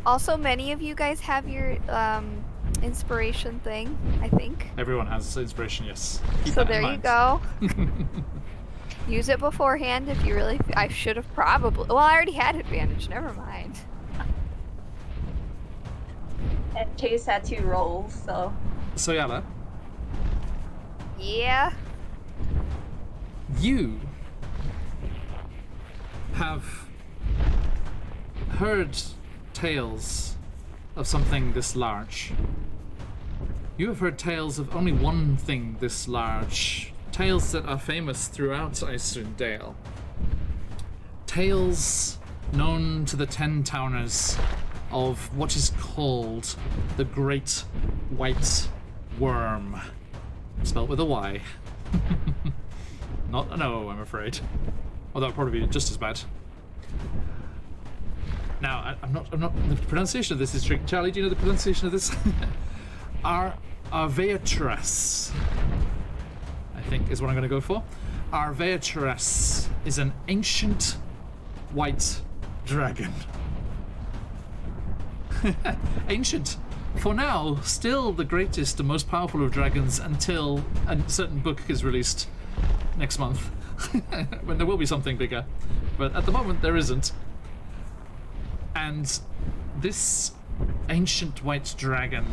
Also, many of you guys have your inspiration thing, I think. Everyone has inspiration, yes. Keep So that in there you mind. go. Use it beforehand if you really. I should have probably. Well, I already had advantage. Never mind. And Chase had 2 rolls, so Soyala, Yeah. you have heard tales of something this large. You have heard tales of only one thing this large. Tales that are famous throughout Icewind Dale. Tales known to the 10 Towners of what is called the Great White Worm. Spelled with a Y. Not an O, I'm afraid. Well, that would probably be just as bad. Now, I'm not. The pronunciation of this is tricky. Charlie, do you know the pronunciation of this? Arveatras, I think, is what I'm going to go for. Arveatras is an ancient white dragon. Ancient, for now, still the greatest and most powerful of dragons until a certain book is released next month, when there will be something bigger. But at the moment, there isn't. And this ancient white dragon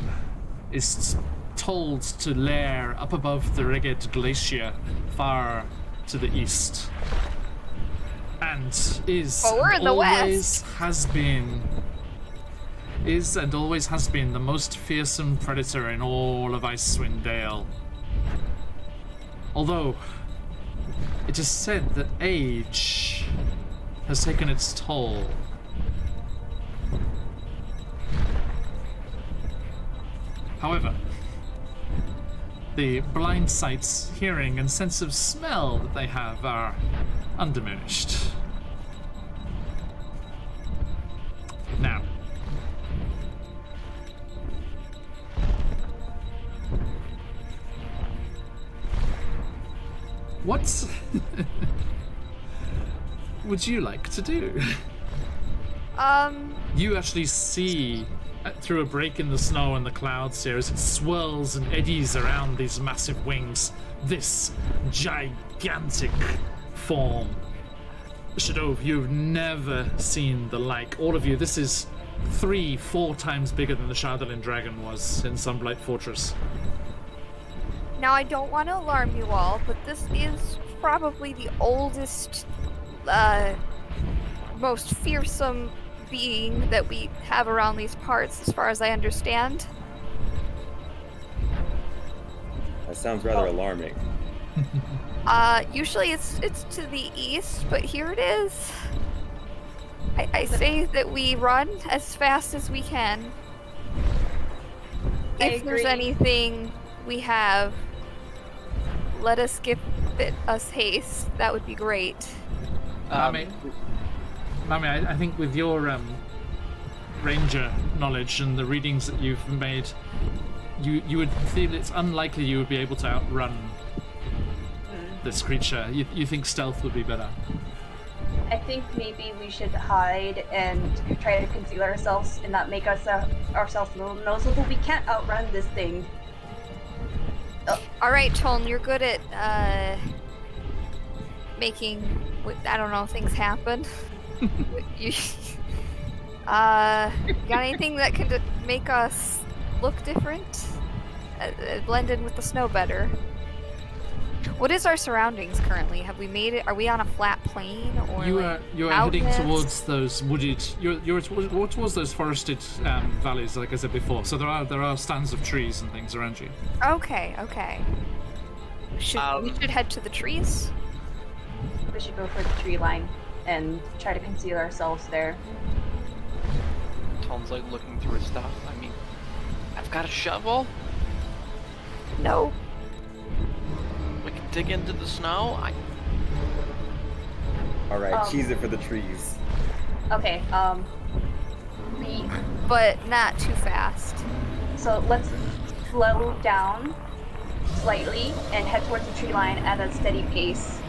is told to lair up above the Reged Glacier, far to the east. And is Well, we're in the always has been the most fearsome predator in all of Icewind Dale. Although it is said that age has taken its toll. However, the blind sights, hearing, and sense of smell that they have are undiminished. Now, what would you like to do? You actually see through a break in the snow and the clouds here as it swirls and eddies around these massive wings, this gigantic form. Shadov, you've never seen the like. All of you, this is 3-4 times bigger than the Shadowland dragon was in Sunblight Fortress. Now, I don't want to alarm you all, but this is probably the oldest, most fearsome being that we have around these parts, as far as I understand. That sounds rather alarming. Usually it's to the east, but here it is. I say that we run as fast as we can. If there's anything we have, let us give it us haste. That would be great. Mami, I think with your ranger knowledge and the readings that you've made, you would feel it's unlikely you would be able to outrun this creature. You think stealth would be better? I think maybe we should hide and try to conceal ourselves and not make ourselves noticeable. We can't outrun this thing. All right, Tone, you're good at making, I don't know, things happen. you got anything that could make us look different? Blend in with the snow better. What is our surroundings currently? Have we made it? Are we on a flat plain or you are heading mountainous? towards those wooded. You're towards those forested valleys, like I said before. So there are stands of trees and things around you. Okay. We should head to the trees. We should go for the tree line and try to conceal ourselves there. Tom's like looking through his stuff. I mean, I've got a shovel. No. We can dig into the snow. All right, cheese it for the trees. Okay, But not too fast. so let's slow down slightly and head towards the tree line at a steady pace.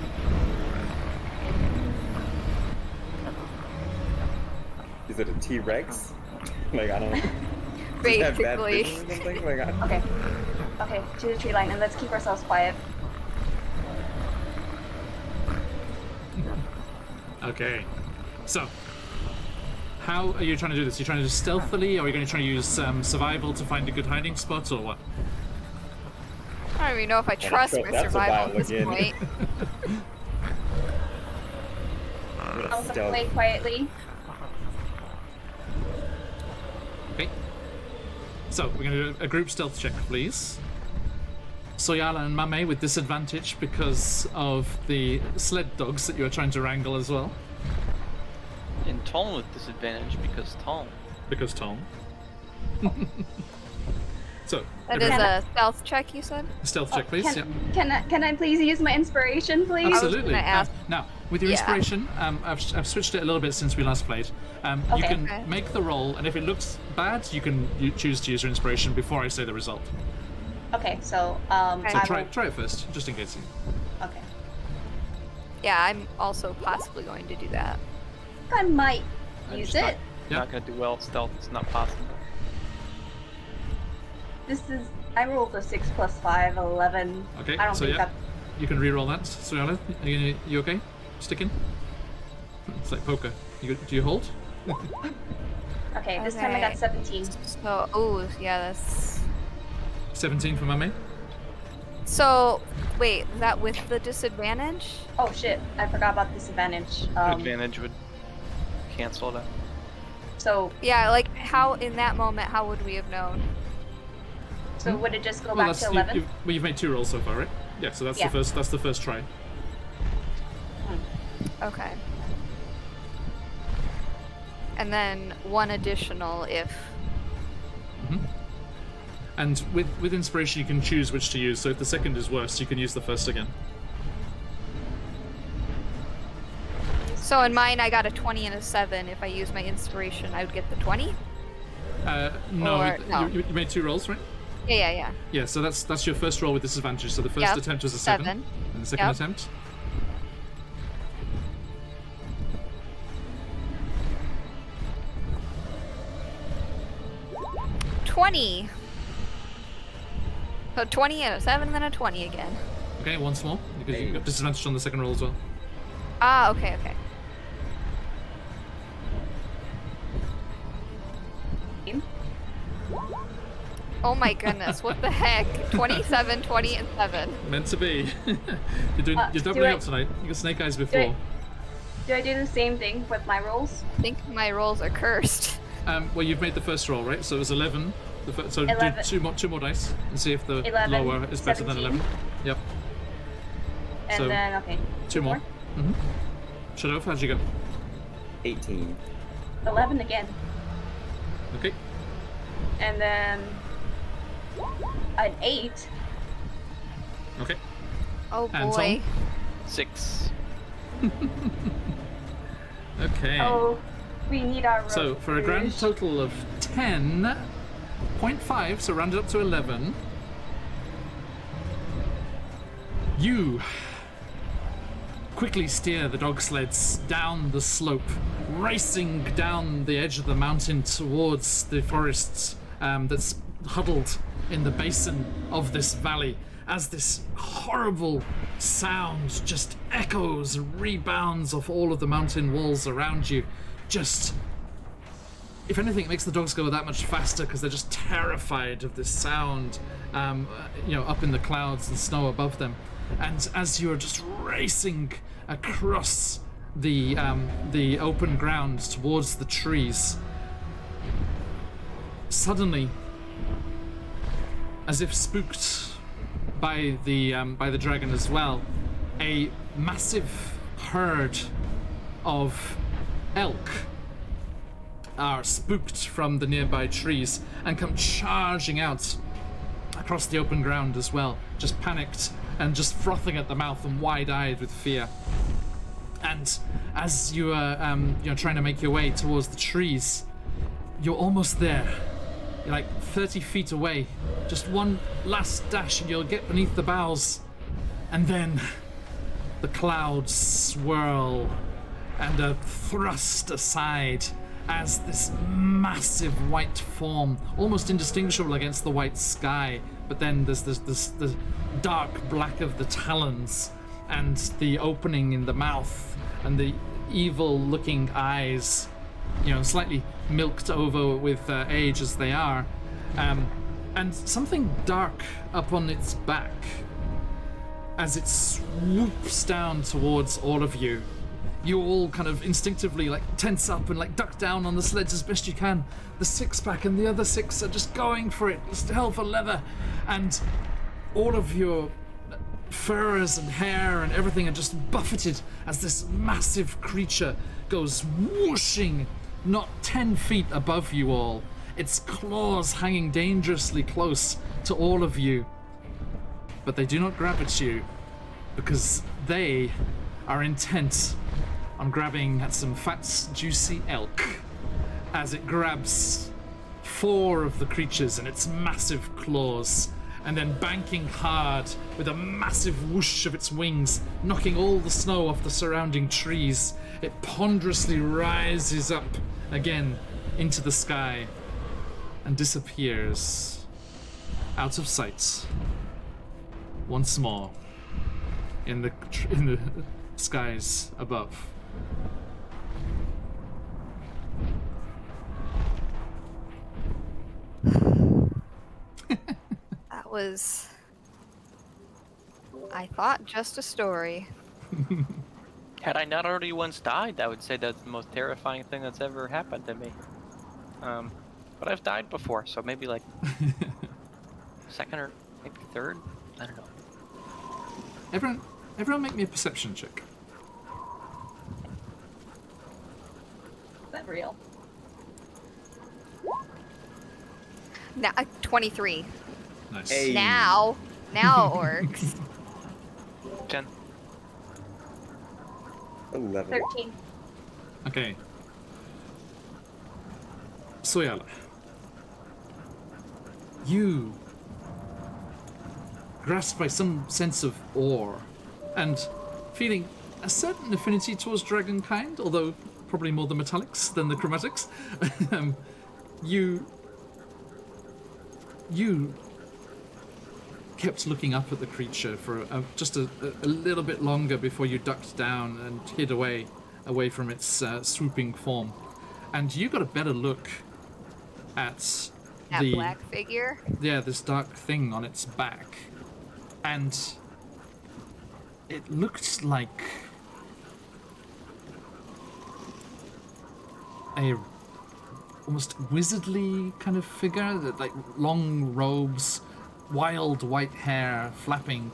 Is it a T-Rex? Like, I don't know. Does it have bad Basically. vision or something? Like, I don't... Okay, to the tree line, and let's keep ourselves quiet. Okay. So, how are you trying to do this? Are you trying to do stealthily, or are you going to try to use survival to find a good hiding spot, or what? I don't even know if I trust my that's survival at this again. point. I'll Stealth. play quietly. Okay. So, we're going to do a group stealth check, please. Soyala and Mame with disadvantage because of the sled dogs that you are trying to wrangle as well. And Tom with disadvantage because Tom. Because Tom. So, That is everyone- a stealth check, you said? stealth check, please. Yeah. Can I please use my inspiration, please? Absolutely. gonna ask- Now, with your Yeah. inspiration, I've switched it a little bit since we last played. You Okay. can Okay. make the roll, and if it looks bad, you choose to use your inspiration before I say the result. Okay, so So I try will- it first, just in case. Okay, Yeah, I'm also possibly going to do that. I might I'm use just it. Yeah. Not gonna do well at stealth. It's not possible. I rolled a 6 plus 5, 11. Okay, I don't so think yeah, that. you can re-roll that. Suyala, you okay? Sticking? It's like poker. Do you hold? Okay, this time I got 17. So, oh, yeah, that's... 17 for Mame. So, wait, is that with the disadvantage? Oh shit, I forgot about disadvantage. Advantage would cancel that. So Yeah, like, how, in that moment, how would we have known? would it just go back to 11? You've made 2 rolls so far, right? Yeah, so that's the first try. Okay. And then 1 additional if... And with inspiration, you can choose which to use. So if the second is worse, you can use the first again. So in mine, I got a 20 and a 7. If I use my inspiration, I would get the 20? No, Or- no. You made 2 rolls, right? Yeah. Yeah, so that's your first roll with disadvantage. So the first Yep, attempt was a 7, 7. and the second Yep. attempt. $20. So 20 and a 7, and then a 20 again. Okay, once more, because you've got disadvantage on the second roll as well. Ah, okay. Oh my goodness, what the heck? 27, 20, and 7. Meant to be. You're do doubling I- up tonight. You got snake eyes before. Do I do the same thing with my rolls? I think my rolls are cursed. Well, you've made the first roll, right? So it was 11. So 11. do two more dice and see if the 11, lower is better than 17. 11. Yep. And So, then, okay. 2 more. Mm-hmm. Shadow, how'd you go? 18. 11 again. Okay. And then an 8. Okay. Oh And boy. 6. Okay. Oh, we need our So for a grand rouge. total of 10.5, so rounded up to 11, you quickly steer the dog sleds down the slope, racing down the edge of the mountain towards the forests that's huddled in the basin of this valley, as this horrible sound just echoes and rebounds off all of the mountain walls around you. Just, if anything, it makes the dogs go that much faster because they're just terrified of this sound, up in the clouds and snow above them. And as you're just racing across the open ground towards the trees, suddenly, as if spooked by the dragon as well, a massive herd of elk are spooked from the nearby trees and come charging out across the open ground as well, just panicked and just frothing at the mouth and wide-eyed with fear. And as you are trying to make your way towards the trees, you're almost there. You're like 30 feet away. Just one last dash and you'll get beneath the boughs. And then the clouds swirl and are thrust aside as this massive white form, almost indistinguishable against the white sky, but then there's the dark black of the talons and the opening in the mouth and the evil looking eyes, slightly milked over with age as they are, and something dark up on its back as it swoops down towards all of you. You all kind of instinctively tense up and duck down on the sleds as best you can. The 6-pack and the other 6 are just going for it. It's hell for leather. And all of your furs and hair and everything are just buffeted as this massive creature goes whooshing not 10 feet above you all. Its claws hanging dangerously close to all of you. But they do not grab at you because they are intent on grabbing at some fat, juicy elk as it grabs 4 of the creatures in its massive claws and then banking hard with a massive whoosh of its wings, knocking all the snow off the surrounding trees. It ponderously rises up again into the sky and disappears. out of sight. Once more, in the skies above. That was, I thought, just a story. Had I not already once died, I would say that's the most terrifying thing that's ever happened to me. But I've died before, so maybe like second or maybe third. I don't know. Everyone, make me a perception check. Is that real? Now, 23. Nice. Hey. Now it works. 10. 11. 13. Okay. Soyala. You, grasped by some sense of awe and feeling a certain affinity towards dragonkind, although probably more the metallics than the chromatics, you kept looking up at the creature for just a little bit longer before you ducked down and hid away from its swooping form. And you got a better look at That the black figure. yeah, this dark thing on its back, and it looked like a almost wizardly kind of figure, that like long robes, wild white hair flapping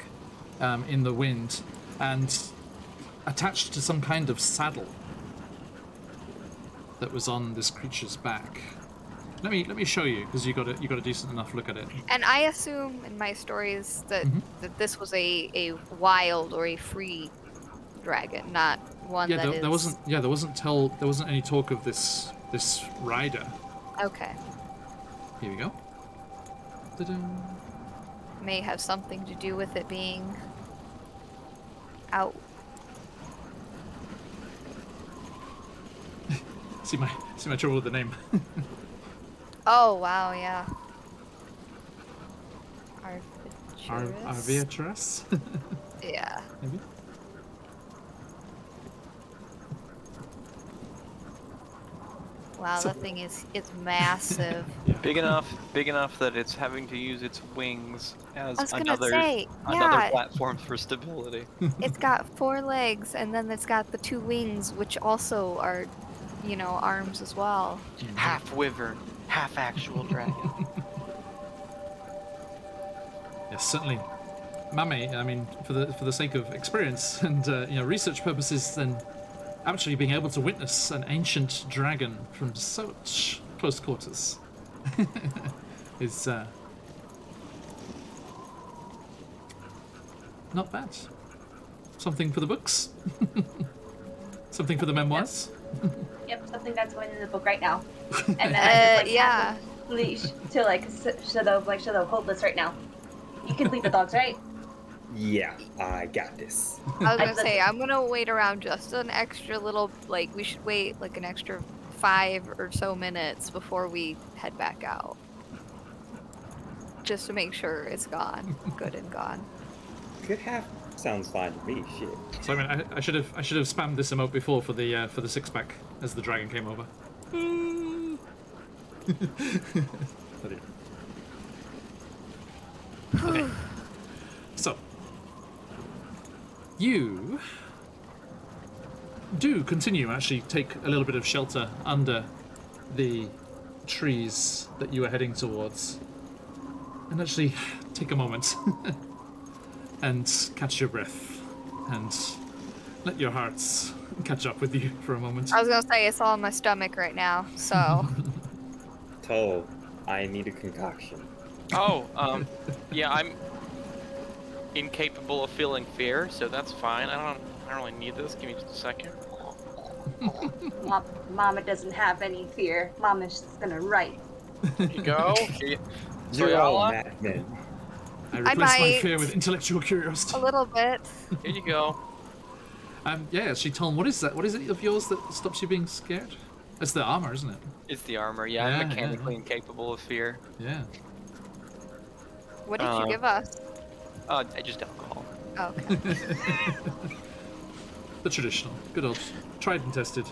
in the wind, and attached to some kind of saddle that was on this creature's back. Let me show you, because you got a decent enough look at it. And I assume in my stories that that this was a wild or a free dragon, not one Yeah, that there wasn't. Yeah, there wasn't any talk of this rider. Okay. Here we go. Ta-da. May have something to do with it being out. See my trouble with the name. Oh wow, yeah. Arviatras? Yeah. Maybe. Wow, So- that thing it's massive. Yeah. Big enough that it's having to use its wings as I was gonna another say, another yeah, platform for stability. it's got 4 legs and then it's got the 2 wings, which also are, arms as well. Half wyvern, half actual dragon. Yes, certainly. Mame, I mean, for the sake of experience and research purposes, then actually being able to witness an ancient dragon from such close quarters is not bad. Something for the books. Something for the memoirs. Yep, something that's going in the book right now. And then I just, Yeah. have the leash to show the hopeless right now. You can leave the dogs, right? Yeah, I got this. I was gonna say, I'm gonna wait around just an extra little, we should wait like an extra 5 or so minutes before we head back out. Just to make sure it's gone. Good and gone. Good half sounds fine to me. Shit. So I mean, I should have spammed this emote before for the 6-pack as the dragon came over. Oh dear. Okay. So you do continue, actually take a little bit of shelter under the trees that you were heading towards, and actually take a moment and catch your breath and let your hearts catch up with you for a moment. I was gonna say, it's all in my stomach right now, so. Toll, I need a concoction. Oh, yeah, I'm incapable of feeling fear, so that's fine. I don't really need this. Give me just a second. Mama doesn't have any fear. Mama's just gonna write. Here you go. You're all Soyala, madmen. I replace my might- fear with intellectual curiosity. A little bit. here you go. Yeah, actually, Tom, what is that? What is it of yours that stops you being scared? It's the armor, isn't it? It's the armor. Yeah, Yeah, I'm yeah, mechanically yeah. incapable of fear. Yeah. What did you give us? Just alcohol. Oh, okay. The traditional, good old, tried and tested.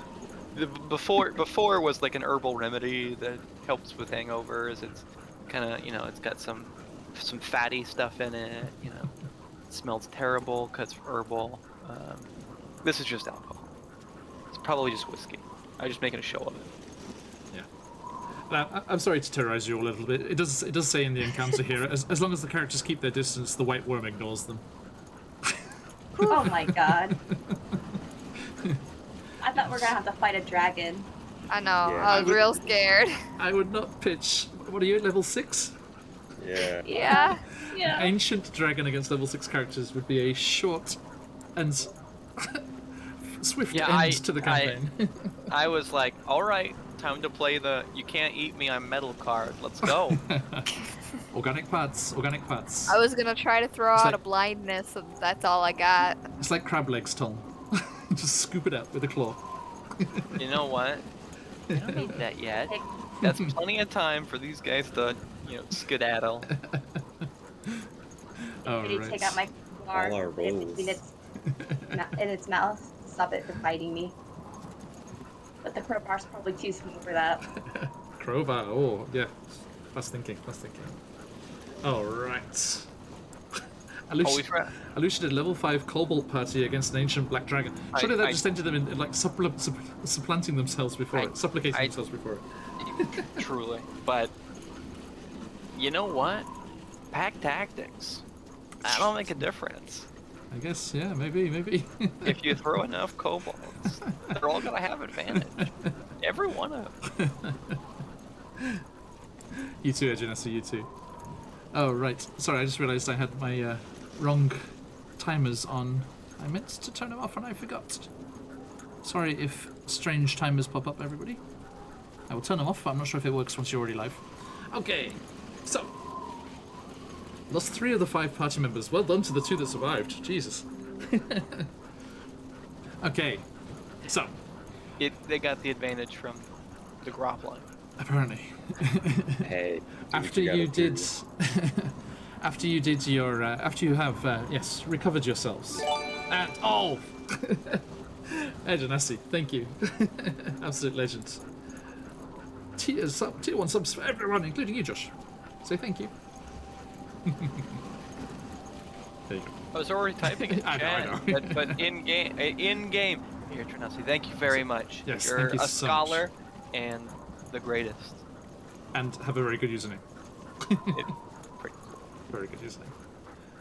Before was like an herbal remedy that helps with hangovers. It's kind of, it's got some fatty stuff in it. It smells terrible because it's herbal. This is just alcohol. It's probably just whiskey. I'm just making a show of it. Now, I'm sorry to terrorize you all a little bit. It does say in the encounter here, as long as the characters keep their distance, the white worm ignores them. Oh my god. I thought we were gonna have to fight a dragon. I know. Yeah. I was real scared. I would not pitch. What are you, level 6? Yeah. Yeah. Yeah. Ancient dragon against level 6 characters would be a short and swift end to the campaign. I was like, all right, time to play the "you can't eat me, I'm metal" card. Let's go. Organic parts, organic parts. I was gonna try to throw It's out like- a blindness, and that's all I got. It's like crab legs, Tom. Just scoop it out with a claw. You know what? I don't need that yet. That's plenty of time for these guys to, skedaddle. Oh, Did he take out my bar All our in rolls. its mouth? Stop it from biting me. But the crowbar's probably too small for that. Crowbar, oh, yeah. Fast thinking, fast thinking. Alright. Alusha did level 5 Cobalt party against an ancient black dragon. Surely that just ended them in like supplanting themselves before it, supplicating themselves before it. Truly. But, you know what? Pack tactics. That'll make a difference. I guess, yeah, maybe. If you throw enough kobolds, they're all gonna have advantage. Every one of them. You too, Edgenessa, you too. Oh, right. Sorry, I just realised I had my wrong timers on. I meant to turn them off and I forgot. Sorry if strange timers pop up, everybody. I will turn them off, but I'm not sure if it works once you're already live. Okay, so. Lost 3 of the 5 party members. Well done to the 2 that survived. Jesus. Okay, so. They got the advantage from the groveling. Apparently. Hey. do what After gotta you do. did, after you did your, after you have, yes, recovered yourselves, and Ed and Essie, thank you, absolute legend. Tier 1 subs for everyone, including you, Josh. Say thank you. There you go. I was already typing in I know. chat, but in game. Here, Trinasi, thank you very much. Yes, You're thank you a so scholar and the greatest. And have a very good username. Pretty cool. Very good username.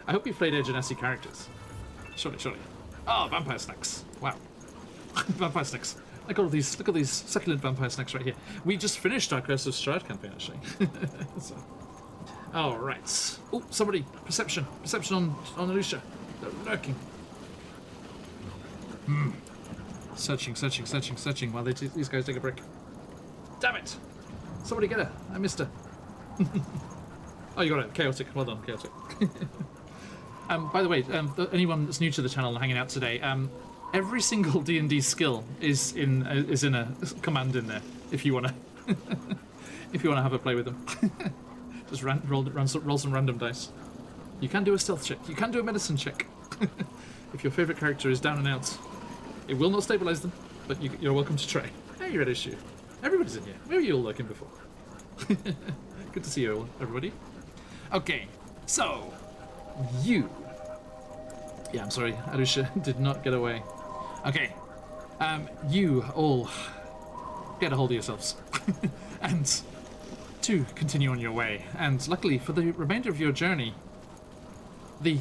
I hope you played Ed and Essie characters. Surely. Oh, vampire snacks. Wow. Vampire snacks. Look at all these succulent vampire snacks right here. We just finished our Curse of Strahd campaign, actually. So. All right. Oh, somebody. Perception on Alusha. They're lurking. Searching while these guys take a break. Damn it! Somebody get her. I missed her. Oh, you got it. Chaotic. Well done, Chaotic. By the way, anyone that's new to the channel and hanging out today, every single D&D skill is in a command in there. If you wanna, have a play with them, just roll some random dice. You can do a stealth check. You can do a medicine check. If your favorite character is down and out, it will not stabilize them, but you're welcome to try. Hey, you're at issue. Everybody's in here. Where were you all looking before? Good to see you all, everybody. Okay, so you. Yeah, I'm sorry, Alusha did not get away. Okay, you all get a hold of yourselves and to continue on your way. And luckily, for the remainder of your journey, the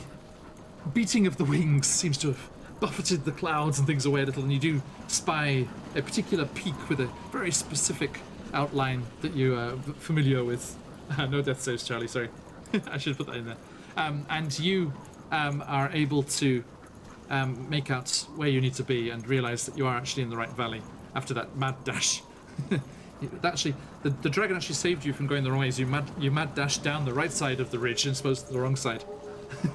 beating of the wings seems to have buffeted the clouds and things away a little, and you do spy a particular peak with a very specific outline that you are familiar with. No death saves, Charlie, sorry. I should put that in there. And you are able to make out where you need to be and realize that you are actually in the right valley after that mad dash. Actually, the dragon actually saved you from going the wrong way. As you mad dash down the right side of the ridge and supposed to the wrong side.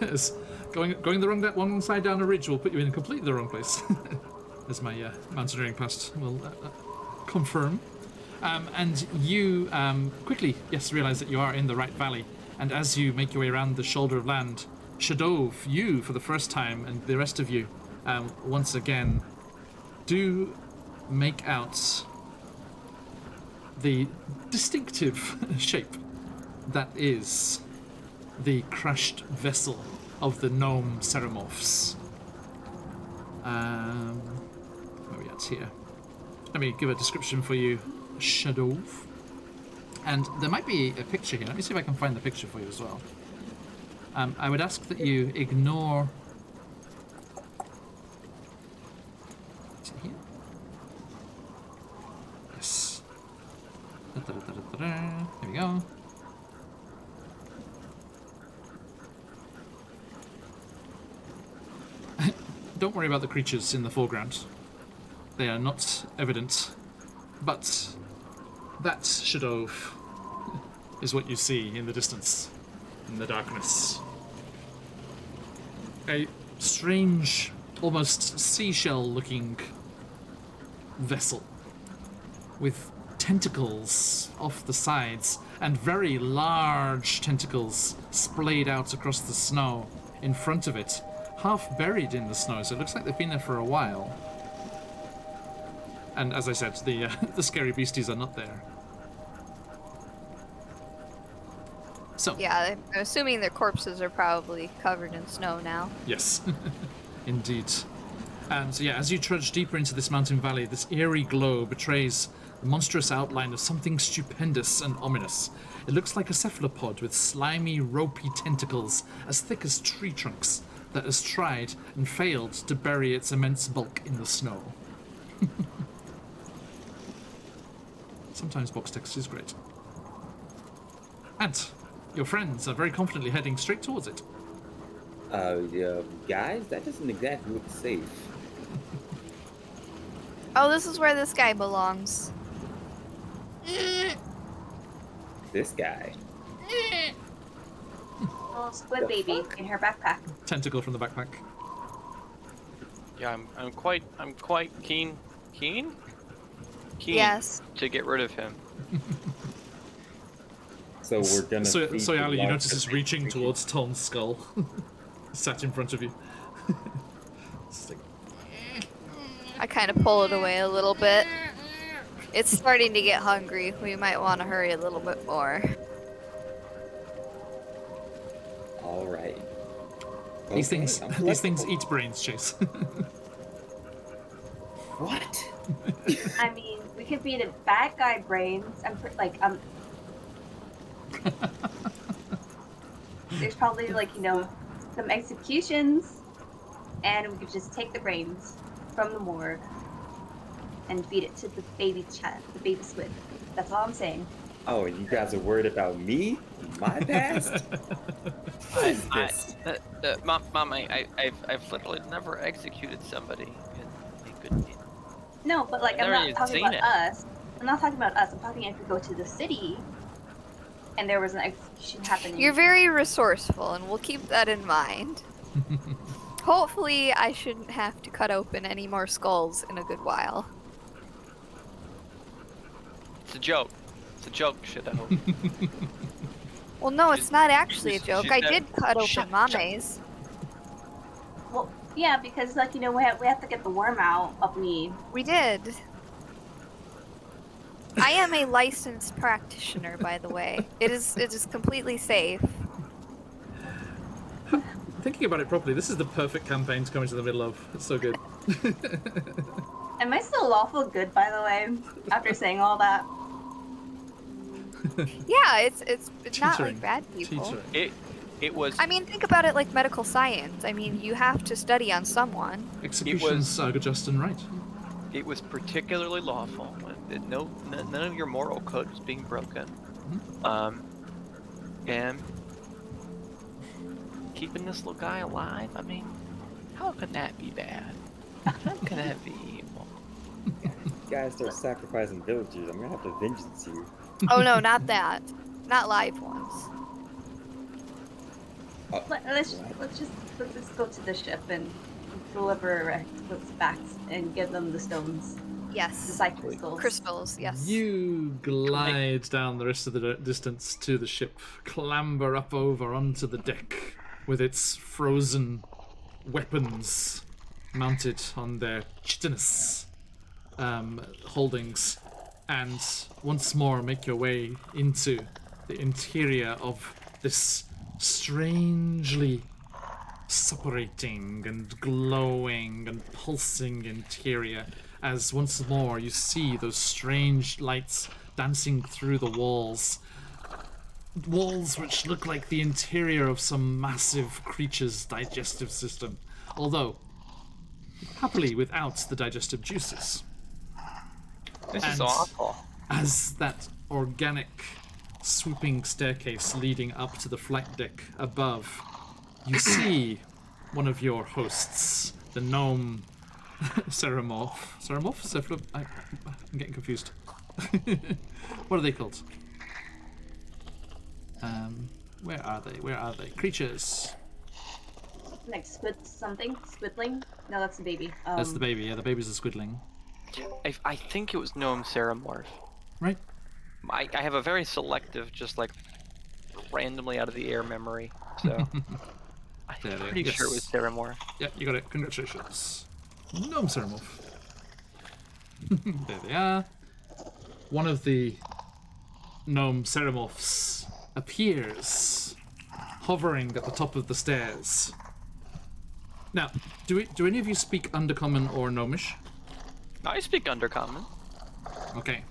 As going the wrong side down a ridge will put you in completely the wrong place. As my mountaineering past will confirm. And you quickly, yes, realize that you are in the right valley. And as you make your way around the shoulder of land, Shadov, you for the first time, and the rest of you, once again, do make out the distinctive shape that is the crashed vessel of the gnome Ceramorphs. Where are we at here? Let me give a description for you, Shadov. And there might be a picture here. Let me see if I can find the picture for you as well. I would ask that you ignore... Is it here? Yes. Here we go. Don't worry about the creatures in the foreground. They are not evident. But that Shadov is what you see in the distance, in the darkness. A strange, almost seashell-looking vessel with tentacles off the sides and very large tentacles splayed out across the snow in front of it, half buried in the snow, so it looks like they've been there for a while. And as I said, the scary beasties are not there. So Yeah, I'm assuming their corpses are probably covered in snow now. yes, indeed. And yeah, as you trudge deeper into this mountain valley, this eerie glow betrays the monstrous outline of something stupendous and ominous. It looks like a cephalopod with slimy, ropey tentacles as thick as tree trunks that has tried and failed to bury its immense bulk in the snow. Sometimes box text is great. And your friends are very confidently heading straight towards it. Guys, that doesn't exactly look safe. Oh, this is where this guy belongs. This guy. Little squid baby in her backpack. Tentacle from the backpack. Yeah, I'm quite keen Yes. to get rid of him. So we're gonna. So Ali, you notice it's reaching towards Tom's skull. Sat in front of you. It's like, I kind of pull it away a little bit. It's starting to get hungry. We might want to hurry a little bit more. All right. these Okay, things I'm these things flexible. eat brains, Chase. What? I mean, we could be the bad guy brains. There's probably some executions, and we could just take the brains from the morgue and feed it to the baby squid. That's all I'm saying. Oh, and you guys are worried about me? My past? What is this? Mom, I've literally never executed somebody in a good deed. No, but I've I'm never not even talking seen about it. us. I'm not talking about us. I'm talking if we go to the city and there was an execution happening. You're very resourceful, and we'll keep that in mind. Hopefully, I shouldn't have to cut open any more skulls in a good while. It's a joke. It's a joke, shit. I hope. Well, no, it's not actually a joke. she's I never- did cut Shut- open Mame's. Well, yeah, because we have to get the worm out of me. We did. I am a licensed practitioner, by the way. It is completely safe. Thinking about it properly, this is the perfect campaign to come into the middle of. It's so good. Am I still lawful good, by the way? After saying all that, Yeah, it's not Teetering. like bad people. Teetering. It was. I mean, think about it like medical science. I mean, you have to study on someone. Executions are just and right. It was particularly lawful. None of your moral code was being broken. And keeping this little guy alive. I mean, how can that be bad? How can that be evil? You guys start sacrificing villagers. I'm gonna have to vengeance you. Oh no, not that. Not live ones. let's go to the ship and deliver those facts and give them the stones. Yes. The psychic crystals. Crystals, yes. You glide down the rest of the distance to the ship, clamber up over onto the deck with its frozen weapons mounted on their chitinous holdings, and once more make your way into the interior of this strangely suppurating and glowing and pulsing interior, as once more you see those strange lights dancing through the walls which look like the interior of some massive creature's digestive system, although happily without the digestive juices. This is And awful. as that organic swooping staircase leading up to the flight deck above, you see one of your hosts, the gnome Ceramorph. Ceramorph? I'm getting confused. What are they called? Where are they? Creatures. Like squidling? No, that's the baby. That's the baby. Yeah, the baby's a squidling. I think it was Gnome Ceramorph. Right? I have a very selective, just like randomly out of the air memory, so I'm There, pretty yes. sure it was Ceramorph. Yeah, you got it. Congratulations. Gnome Ceramorph. There they are. One of the gnome Ceramorphs appears, hovering at the top of the stairs. Now, do any of you speak Undercommon or Gnomish? I speak Undercommon. Okay.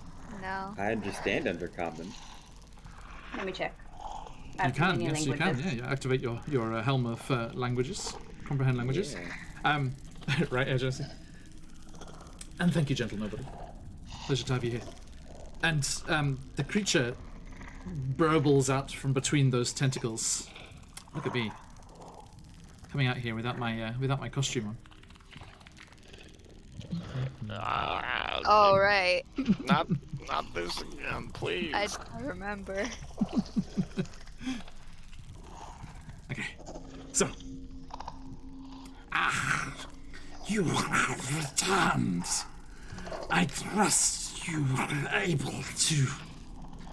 No. I understand Undercommon. Let me check. You can, yes, you can. Yeah, you activate your helm of languages, comprehend languages. Yeah. Right, Jesse. And thank you, gentle nobody. Pleasure to have you here. And the creature burbles out from between those tentacles. Look at me, coming out here without my costume on. Oh, right. Not this again, please. I don't remember. Okay, so. You have returned. I trust you are able to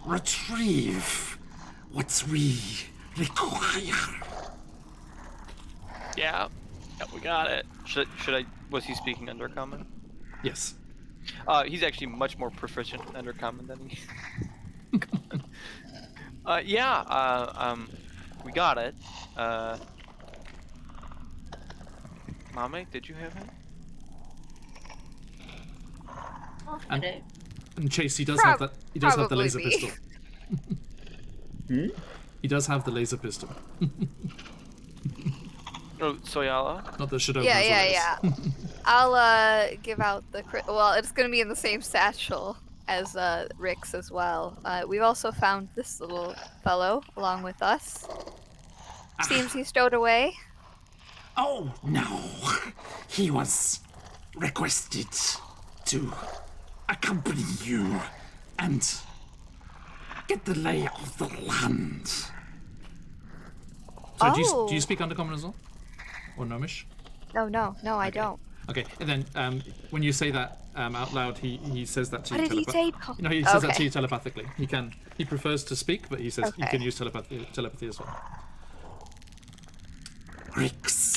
retrieve what we require. Yeah, we got it. Should I? Was he speaking Undercommon? Yes. He's actually much more proficient in Undercommon than me. We got it. Mame, did you have it? And Chase, he does have that. He does have the Probably laser me. pistol. He does have the laser pistol. Oh, Soyala? Not the Shadow. Yeah. I'll give out the well, it's gonna be in the same satchel as Rick's as well. We've also found this little fellow along with us. Seems he stowed away. Oh no, he was requested to accompany you and get the lay of the land. So do you speak Undercommon as well? Or Gnomish? No, I don't. Okay, and then when you say that out loud, he says that to What you. did he say? No, he says that to Okay. you telepathically. He prefers to speak, but he says he Okay. can use telepathy as well. Rix.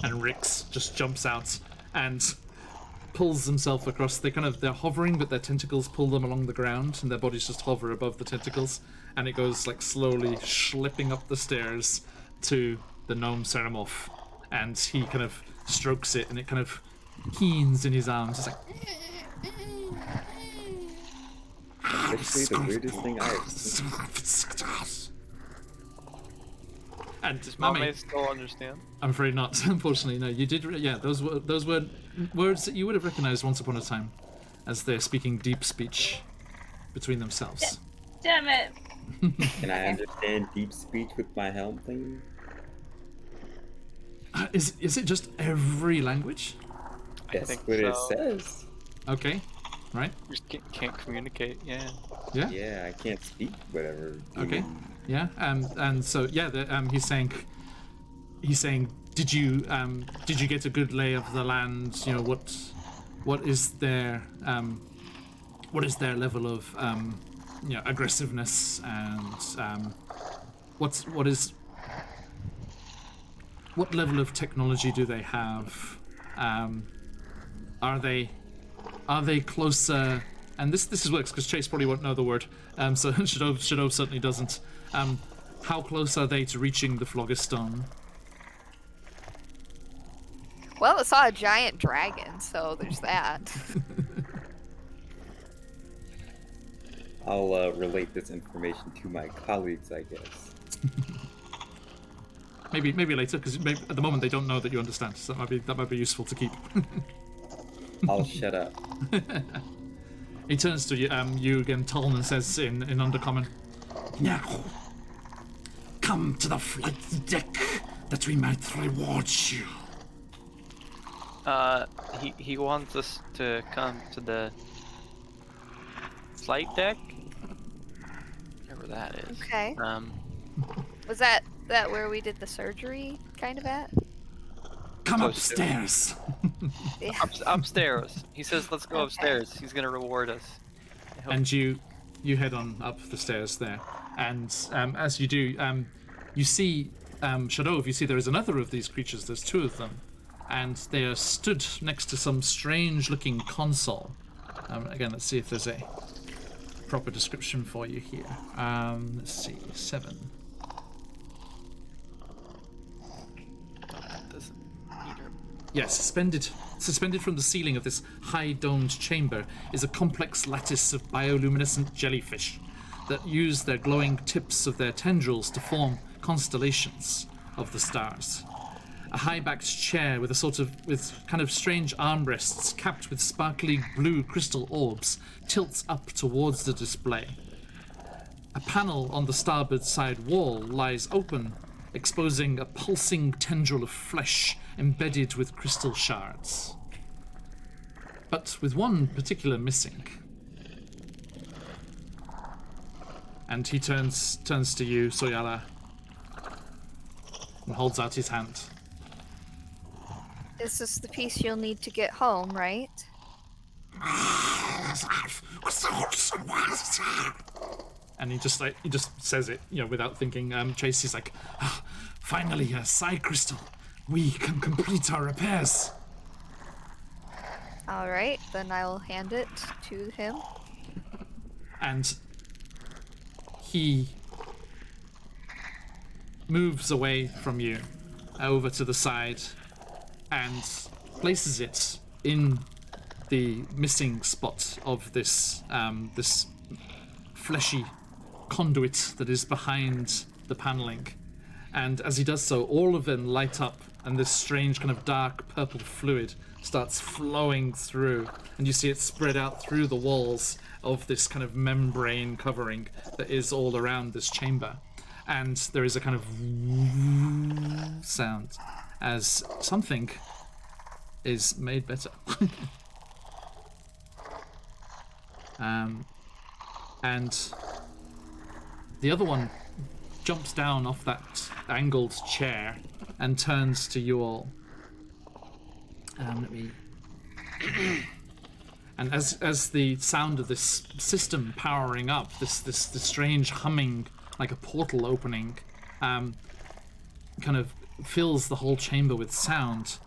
And Rix just jumps out and pulls himself across. They're hovering, but their tentacles pull them along the ground, and their bodies just hover above the tentacles, and it goes like slowly slipping up the stairs to the gnome Ceramorph, and he kind of strokes it, and it kind of keens in his arms. It's like, Literally the weirdest thing I've seen. and Does Mame, Mame still understand? I'm afraid not. Unfortunately, no. You did. Those were words that you would have recognized once upon a time, as they're speaking deep speech between themselves. Damn it! Can I understand deep speech with my helm thing? Is it just every language? That's think what it so. says. Okay, right. We just can't communicate, yeah. Yeah. Yeah, I can't speak whatever Okay. human Yeah, and so yeah, he's saying, did you get a good lay of the land? You know, what is their level of aggressiveness, and what level of technology do they have? Are they closer? And this works because Chase probably won't know the word. So Shadow certainly doesn't. How close are they to reaching the Phlogiston? Well, it saw a giant dragon, so there's that. I'll relate this information to my colleagues, I guess. Maybe later, because at the moment they don't know that you understand. So that might be useful to keep. I'll shut up. He turns to you again, Tuln, and says in Undercommon, "Now, come to the flight deck that we might reward you." He wants us to come to the flight deck. Whatever that is. Okay. Was that where we did the surgery, kind of at? Come upstairs. Yeah. Upstairs. He says, "Let's go upstairs. He's gonna reward us." And you head on up the stairs there, and as you do, you see Shadow. You see there is another of these creatures. There's two of them, and they are stood next to some strange-looking console. Again, let's see if there's a proper description for you here. Let's see, 7. Yes, suspended from the ceiling of this high-domed chamber is a complex lattice of bioluminescent jellyfish that use their glowing tips of their tendrils to form constellations of the stars. A high-backed chair with kind of strange armrests capped with sparkly blue crystal orbs tilts up towards the display. A panel on the starboard side wall lies open, exposing a pulsing tendril of flesh embedded with crystal shards. But with one particular missing. And he turns to you, Soyala, and holds out his hand. This is the piece you'll need to get home, right? And he just says it, without thinking. Chase is like, finally, a psi crystal. We can complete our repairs. All right, then I'll hand it to him. And he moves away from you, over to the side, and places it in the missing spot of this this fleshy conduit that is behind the paneling. And as he does so, all of them light up, and this strange kind of dark purple fluid starts flowing through, and you see it spread out through the walls of this kind of membrane covering that is all around this chamber. And there is a kind of sound as something is made better. And the other one jumps down off that angled chair and turns to you all. And as the sound of this system powering up, this strange humming, like a portal opening, kind of fills the whole chamber with sound,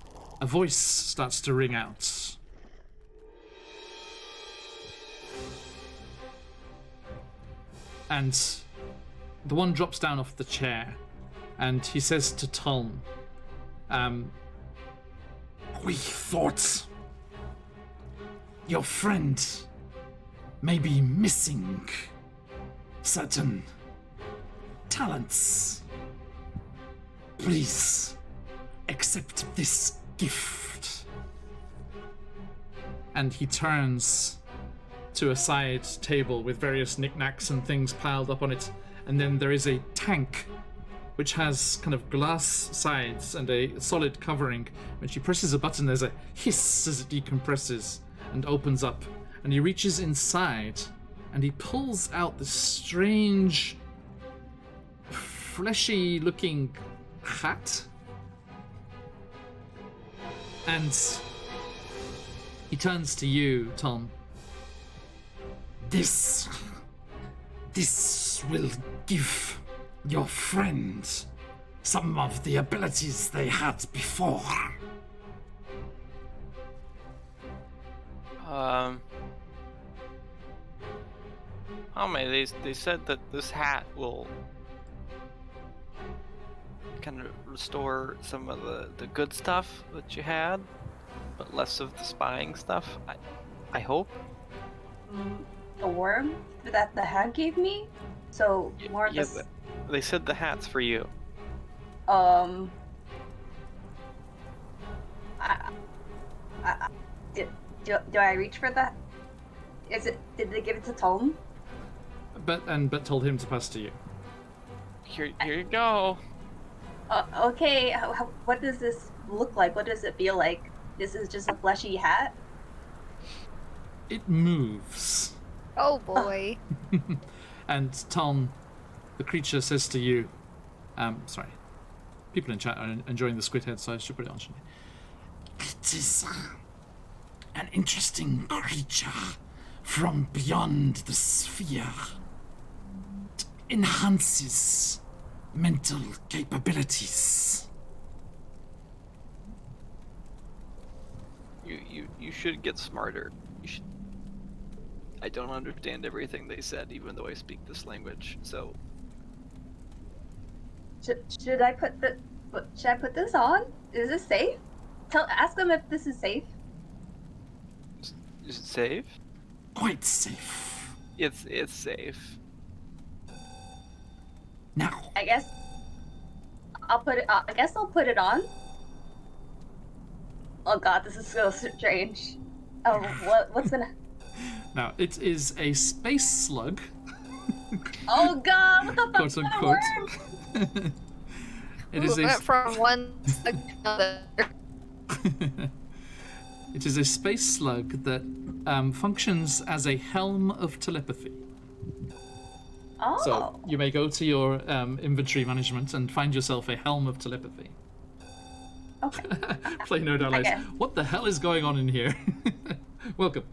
a voice starts to ring out. And the one drops down off the chair, and he says to Tuln, "We thought your friend may be missing certain talents. Please accept this gift." And he turns to a side table with various knickknacks and things piled up on it, and then there is a tank which has kind of glass sides and a solid covering. When she presses a button, there's a hiss as it decompresses and opens up, and he reaches inside and he pulls out this strange fleshy-looking hat, and he turns to you, Tom. This will give your friend some of the abilities they had before. They said that this hat will kind of restore some of the good stuff that you had, but less of the spying stuff. I hope. A worm that the hat gave me? So more of Yeah, this. but they said the hat's for you. Do I reach for that? Did they give it to Tom? But told him to pass to you. Here you go. Okay. What does this look like? What does it feel like? This is just a fleshy hat? It moves. Oh boy. And Tom, the creature, says to you, sorry, people in chat are enjoying the squid head, so I should put it on. It is an interesting creature from beyond the sphere. It enhances mental capabilities. You should get smarter. You should. I don't understand everything they said, even though I speak this language. So Should I put this on? Is this safe? Ask them if this is safe. is it safe? Quite safe. It's safe. Now, I guess I'll put it. I guess I'll put it on. Oh God, this is so strange. Oh, what's gonna? now it is a space slug. Oh God, what the fuck? Quote Is that a unquote. worm? It is We went from one to another. It is a space slug that functions as a helm of telepathy. Oh. So you may go to your inventory management and find yourself a helm of telepathy. Okay. Play no allies. Okay. What the hell is going on in here? Welcome.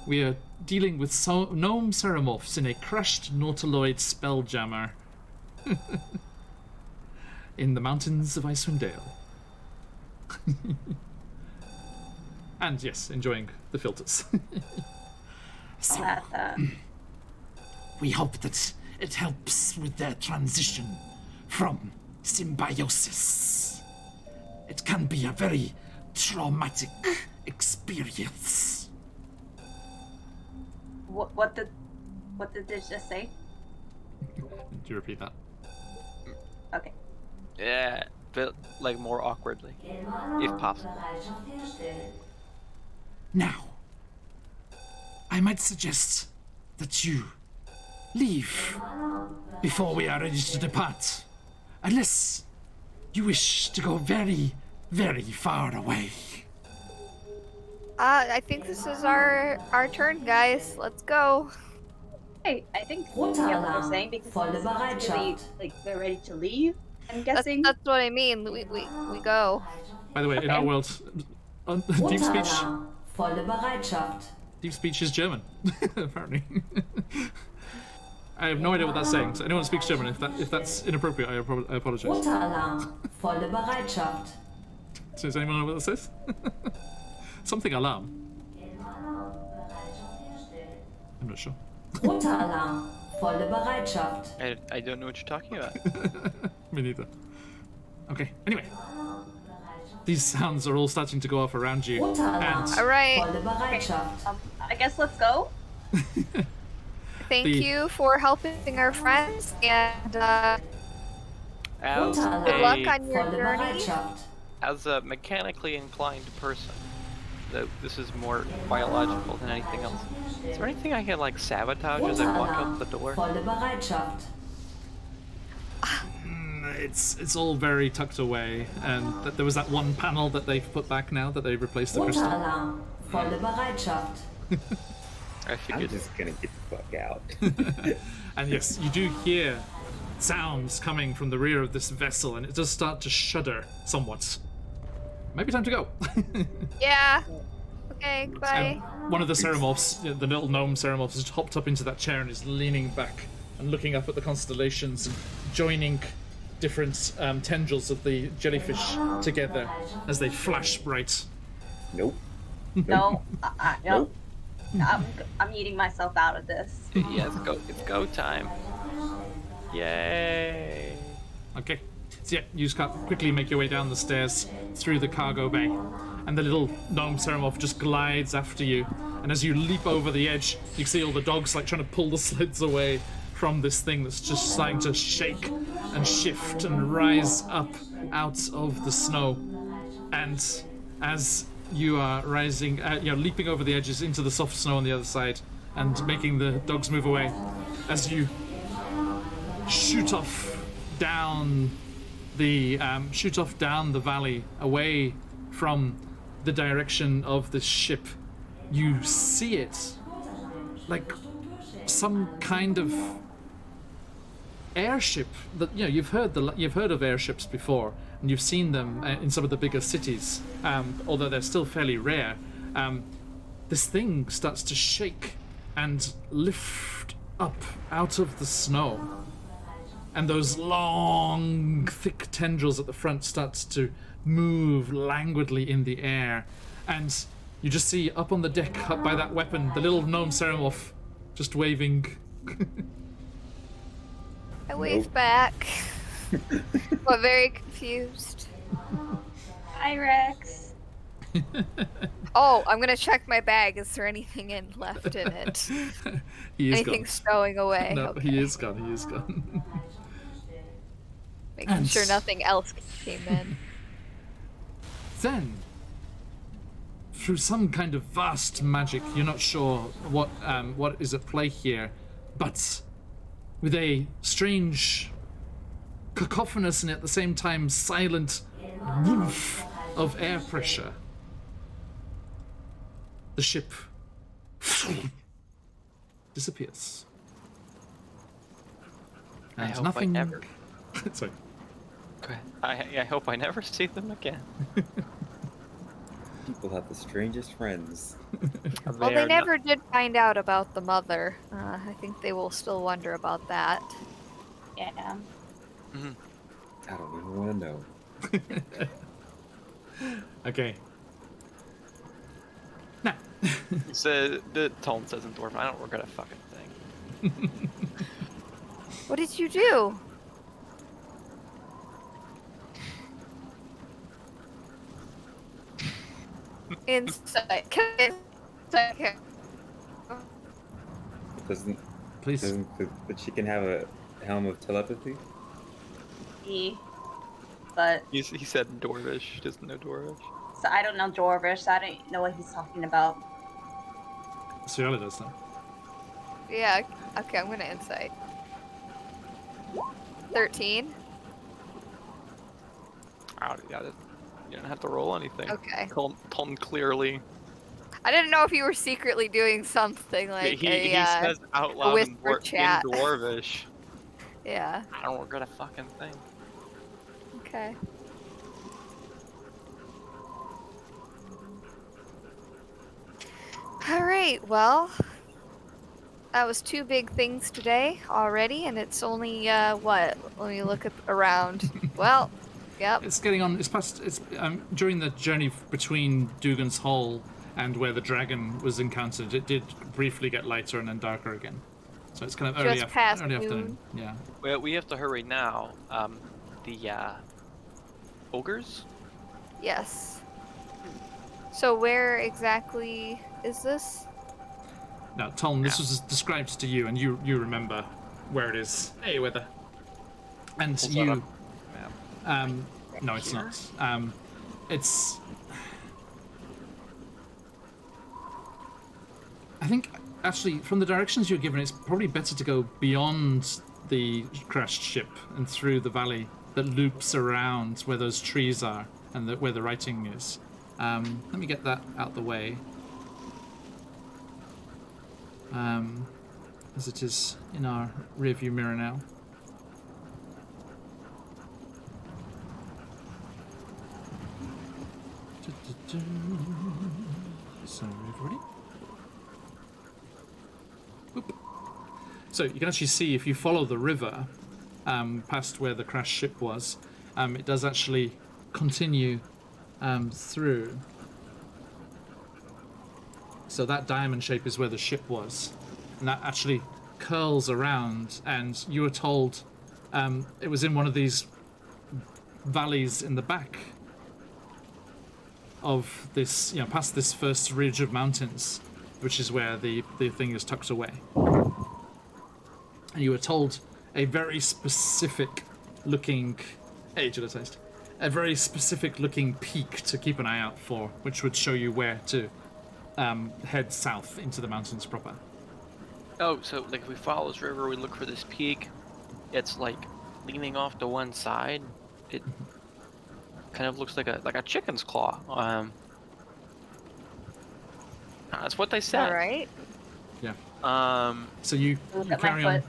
We are dealing with gnome ceramorphs in a crushed nautiloid spelljammer in the mountains of Icewind Dale. And yes, enjoying the filters. So, we hope that it helps with their transition from symbiosis. It can be a very traumatic experience. What did they just say? Do you repeat that? Okay. Yeah, but like more awkwardly, if possible. Now, I might suggest that you leave before we are ready to depart, unless you wish to go very, very far away. I think this is our turn, guys. Let's go. Hey, I think we get what they're saying because it's really, like they're ready to leave. I'm guessing. That's what I mean. We go. By the way, in our world, deep speech. Volle Bereitschaft. Deep speech is German, apparently. I have no idea what that's saying. So anyone who speaks German, if that's inappropriate, I apologize. Unteralarm. Volle Bereitschaft. So does anyone know what that says? Something alarm. I'm not sure. Unteralarm. Volle Bereitschaft. I don't know what you're talking about. Me neither. Okay, anyway. These sounds are all starting to go off around you. Unteralarm. And All right. Volle Bereitschaft. I guess let's go. Thank you for helping our friends, and As good luck a, on your Volle journey. Bereitschaft. as a mechanically inclined person, though this is more biological than anything else. Is there anything I can like sabotage as I walk out the door? Volle Bereitschaft. it's all very tucked away, and there was that one panel that they've put back now that they've replaced the crystal. Unteralarm. Volle Bereitschaft. I I'm figured. just gonna get the fuck out. And yes, you do hear sounds coming from the rear of this vessel, and it does start to shudder somewhat. Maybe time to go. Yeah. Okay, bye. One of the Ceramorphs, the little gnome Ceramorphs, has hopped up into that chair and is leaning back and looking up at the constellations and joining different tendrils of the jellyfish together as they flash bright. Nope. No, Nope. I'm eating myself out of this. Yeah, it's go time. Yay. Okay, so yeah, you just quickly make your way down the stairs through the cargo bay, and the little gnome Ceramorph just glides after you. And as you leap over the edge, you see all the dogs like trying to pull the sleds away from this thing that's just starting to shake and shift and rise up out of the snow. And as you are rising, leaping over the edges into the soft snow on the other side and making the dogs move away, as you shoot off down the valley away from the direction of the ship, you see it like some kind of airship that you've heard of airships before, and you've seen them in some of the bigger cities, although they're still fairly rare. This thing starts to shake and lift up out of the snow, and those long, thick tendrils at the front starts to move languidly in the air, and you just see up on the deck, up by that weapon, the little gnome Ceramorph just waving. I waved back. But very confused. Hi, Rex. Oh, I'm gonna check my bag. Is there anything left in it? He is Anything gone. stowing away? No, Okay. he is gone. He is gone. Making And- sure nothing else came in. Then, through some kind of vast magic, you're not sure what is at play here, but with a strange, cacophonous and at the same time silent woof of air pressure, the ship disappears. I And hope nothing. I never. Sorry. Go ahead. I hope I never see them again. People have the strangest friends. Well, they are never did find out about the mother. I think they will still wonder about that. Yeah. I don't even want to know. Okay. Now, So the Tone says in Dwarven, I don't regret a fucking thing. What did you do? Insight. Insight. Doesn't please. the chicken have a helm of telepathy? But He said Dwarvish. He doesn't know Dwarvish. so I don't know Dwarvish, so I don't know what he's talking about. Ciala does that. Yeah. Okay, I'm gonna insight. 13. You don't have to roll anything. Okay. Tone clearly. I didn't know if you were secretly doing something like he a, says out loud in, whisper chat. in Dwarvish. Yeah. I don't regret a fucking thing. Okay. All right. Well, that was 2 big things today already, and it's only what? Let me look around. Well, yep. It's getting on. It's past. It's during the journey between Dugan's Hall and where the dragon was encountered. It did briefly get lighter and then darker again. So it's kind of early, Just past early noon. afternoon. Yeah. Well, we have to hurry now. The ogres. Yes. So where exactly is this? Now, Tom, this was described to you, and you remember where it is. Hey, weather. And Pulls you. out a map. No, it's Here? not. It's. I think actually, from the directions you're given, it's probably better to go beyond the crashed ship and through the valley that loops around where those trees are and where the writing is. Let me get that out the way. As it is in our rearview mirror now. So, ready? Oop. So you can actually see if you follow the river past where the crashed ship was, it does actually continue through. So that diamond shape is where the ship was, and that actually curls around, and you were told it was in one of these valleys in the back of this, past this first ridge of mountains, which is where the thing is tucked away. And you were told a very specific looking, a very specific looking peak to keep an eye out for, which would show you where to head south into the mountains proper. Oh, so like if we follow this river, we look for this peak. It's like leaning off to one side. It kind of looks like a chicken's claw. That's what they said. All right. Yeah. So you carry on.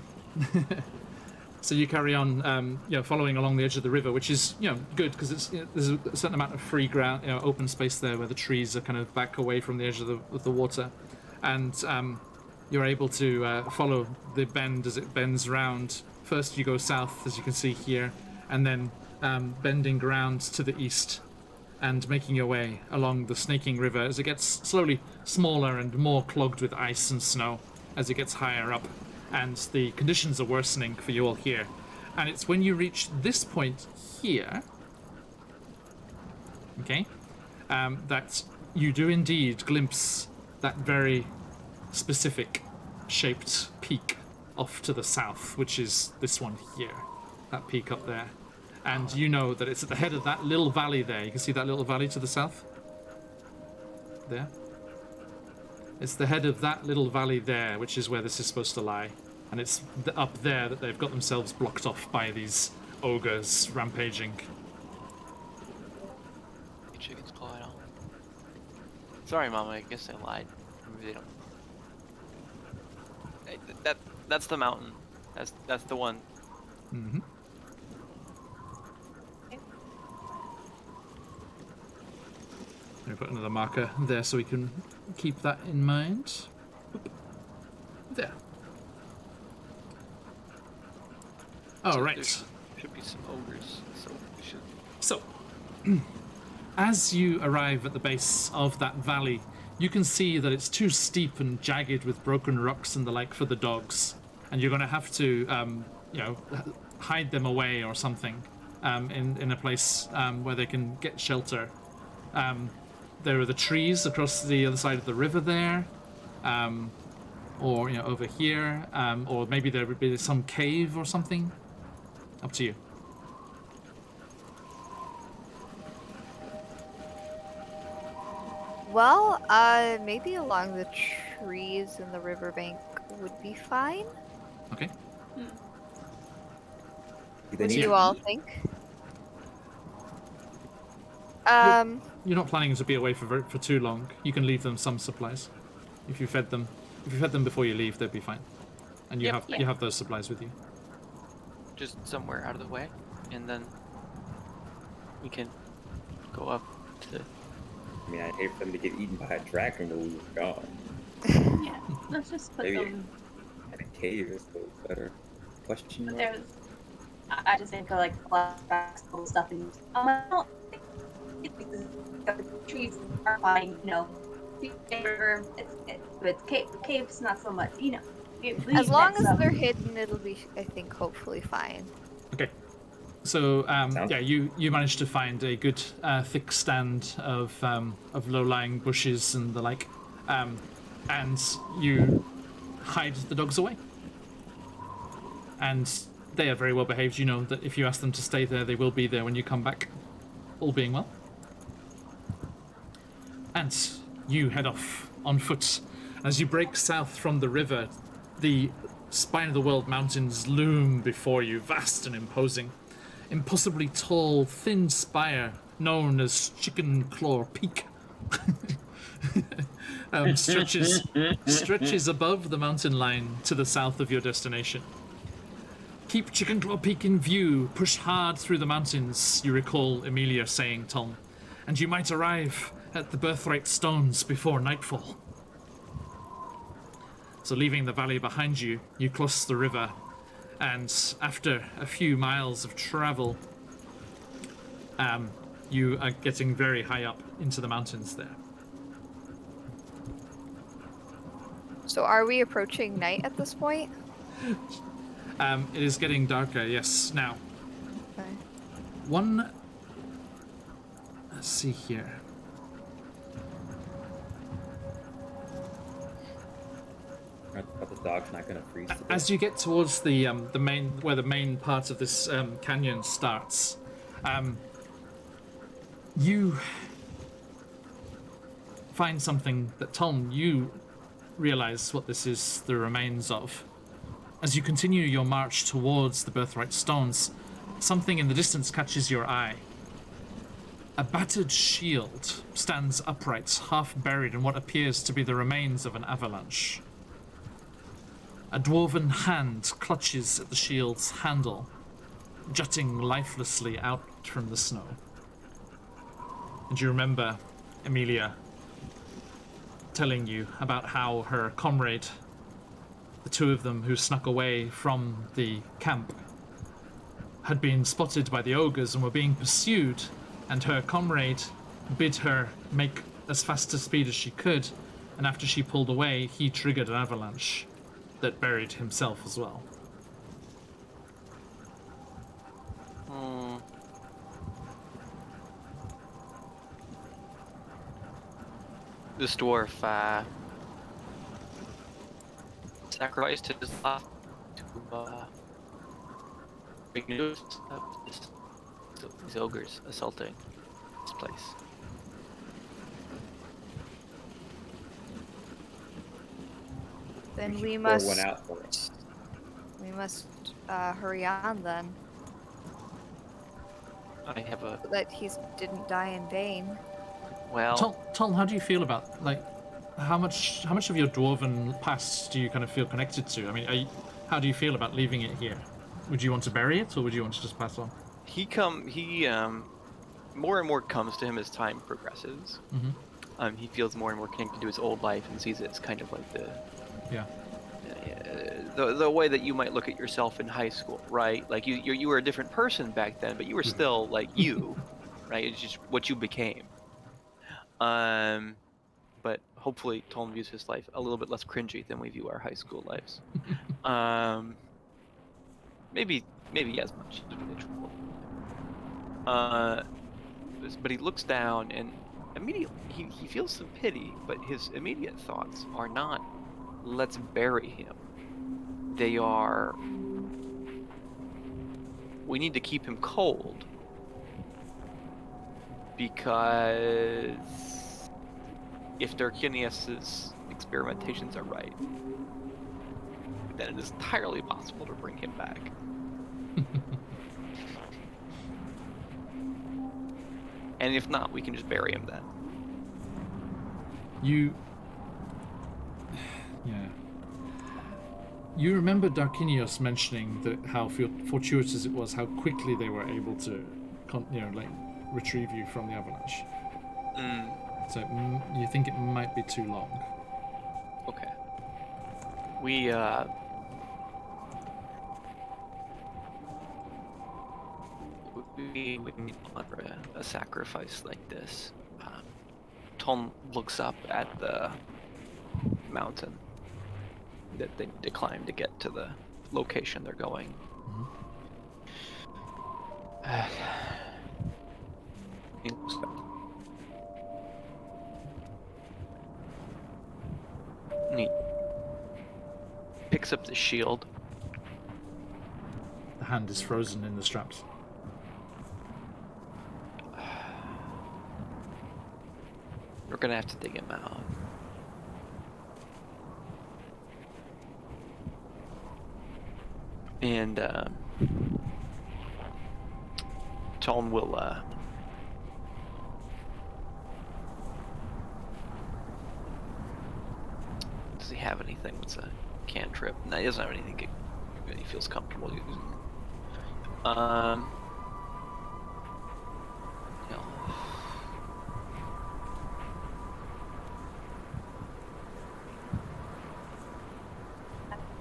So you carry on, following along the edge of the river, which is, good because it's there's a certain amount of free ground, open space there where the trees are kind of back away from the edge of the water, and you're able to follow the bend as it bends round. First, you go south, as you can see here, and then bending round to the east, and making your way along the snaking river as it gets slowly smaller and more clogged with ice and snow as it gets higher up. And the conditions are worsening for you all here. And it's when you reach this point here, okay, that you do indeed glimpse that very specific shaped peak off to the south, which is this one here, that peak up there. And you know that it's at the head of that little valley there. You can see that little valley to the south? There. It's the head of that little valley there, which is where this is supposed to lie. And it's up there that they've got themselves blocked off by these ogres rampaging. Chicken's claw at all. Sorry, Mama, I guess I lied. Maybe they don't. That's the mountain. That's the one. Mm-hmm. Let me put another marker there so we can keep that in mind. Oop. There. Oh, right. Should be some ogres, so we should. So, as you arrive at the base of that valley, you can see that it's too steep and jagged with broken rocks and the like for the dogs, and you're going to have to, hide them away or something in a place where they can get shelter. There are the trees across the other side of the river there, or over here, or maybe there would be some cave or something. Up to you. Well, maybe along the trees in the riverbank would be fine. Okay. What do you all think? You're not planning to be away for too long. You can leave them some supplies. If you fed them before you leave, they'd be fine. And you have those supplies with you. Just somewhere out of the way, and then we can go up to. I mean, I'd hate for them to get eaten by a dragon while we were gone. Yeah, let's just put Maybe them. in a cave is a little better. Question But mark? there's, I just think of like flashbacks, little stuff, and I don't think the trees are fine, But caves not so much, As long as they're hidden, it'll be, I think, hopefully fine. Okay. So you managed to find a good thick stand of low-lying bushes and the like, and you hide the dogs away. And they are very well behaved. You know that if you ask them to stay there, they will be there when you come back, all being well. And you head off on foot. As you break south from the river, the spine of the world mountains loom before you, vast and imposing. Impossibly tall, thin spire known as Chicken Claw Peak stretches above the mountain line to the south of your destination. Keep Chicken Claw Peak in view, push hard through the mountains, you recall Emilia saying, Tom, and you might arrive at the birthright stones before nightfall. So leaving the valley behind you, you cross the river, and after a few miles of travel, you are getting very high up into the mountains there. So are we approaching night at this point? It is getting darker, yes. Now, Okay. let's see here. But the dog's not gonna freeze. To As you get towards the main part of this canyon starts, you find something that, Tom, you realize what this is the remains of. As you continue your march towards the birthright stones, something in the distance catches your eye. A battered shield stands upright, half buried in what appears to be the remains of an avalanche. A dwarven hand clutches at the shield's handle, jutting lifelessly out from the snow. And you remember Emilia telling you about how her comrade, the two of them who snuck away from the camp, had been spotted by the ogres and were being pursued, and her comrade bid her make as fast a speed as she could, and after she pulled away, he triggered an avalanche that buried himself as well. This dwarf sacrificed his life to bring news of these ogres assaulting this place. Then we pour must. one out for it. We must hurry on then, I have a so that he didn't die in vain. Tol, how do you feel about, how much of your dwarven past do you kind of feel connected to? I mean, how do you feel about leaving it here? Would you want to bury it, or would you want to just pass on? He more and more comes to him as time progresses. Mm-hmm. He feels more and more connected to his old life and sees it as kind of like the way that you might look at yourself in high school, right? Like you were a different person back then, but you were still like you, right? It's just what you became. But hopefully Tolm views his life a little bit less cringy than we view our high school lives. Maybe as much as individual. But he looks down and immediately he feels some pity, but his immediate thoughts are not, let's bury him. They are, we need to keep him cold. Because if Darkinius's experimentations are right, then it is entirely possible to bring him back. And if not, we can just bury him then. You remember Darkinius mentioning that how fortuitous it was, how quickly they were able to, retrieve you from the avalanche. So you think it might be too long? Okay. We need to honor a sacrifice like this. Tom looks up at the mountain that they need to climb to get to the location they're going. He looks up. And he picks up the shield. The hand is frozen in the straps. We're gonna have to dig him out. And Tone will does he have anything that's a cantrip? No, he doesn't have anything he feels comfortable using.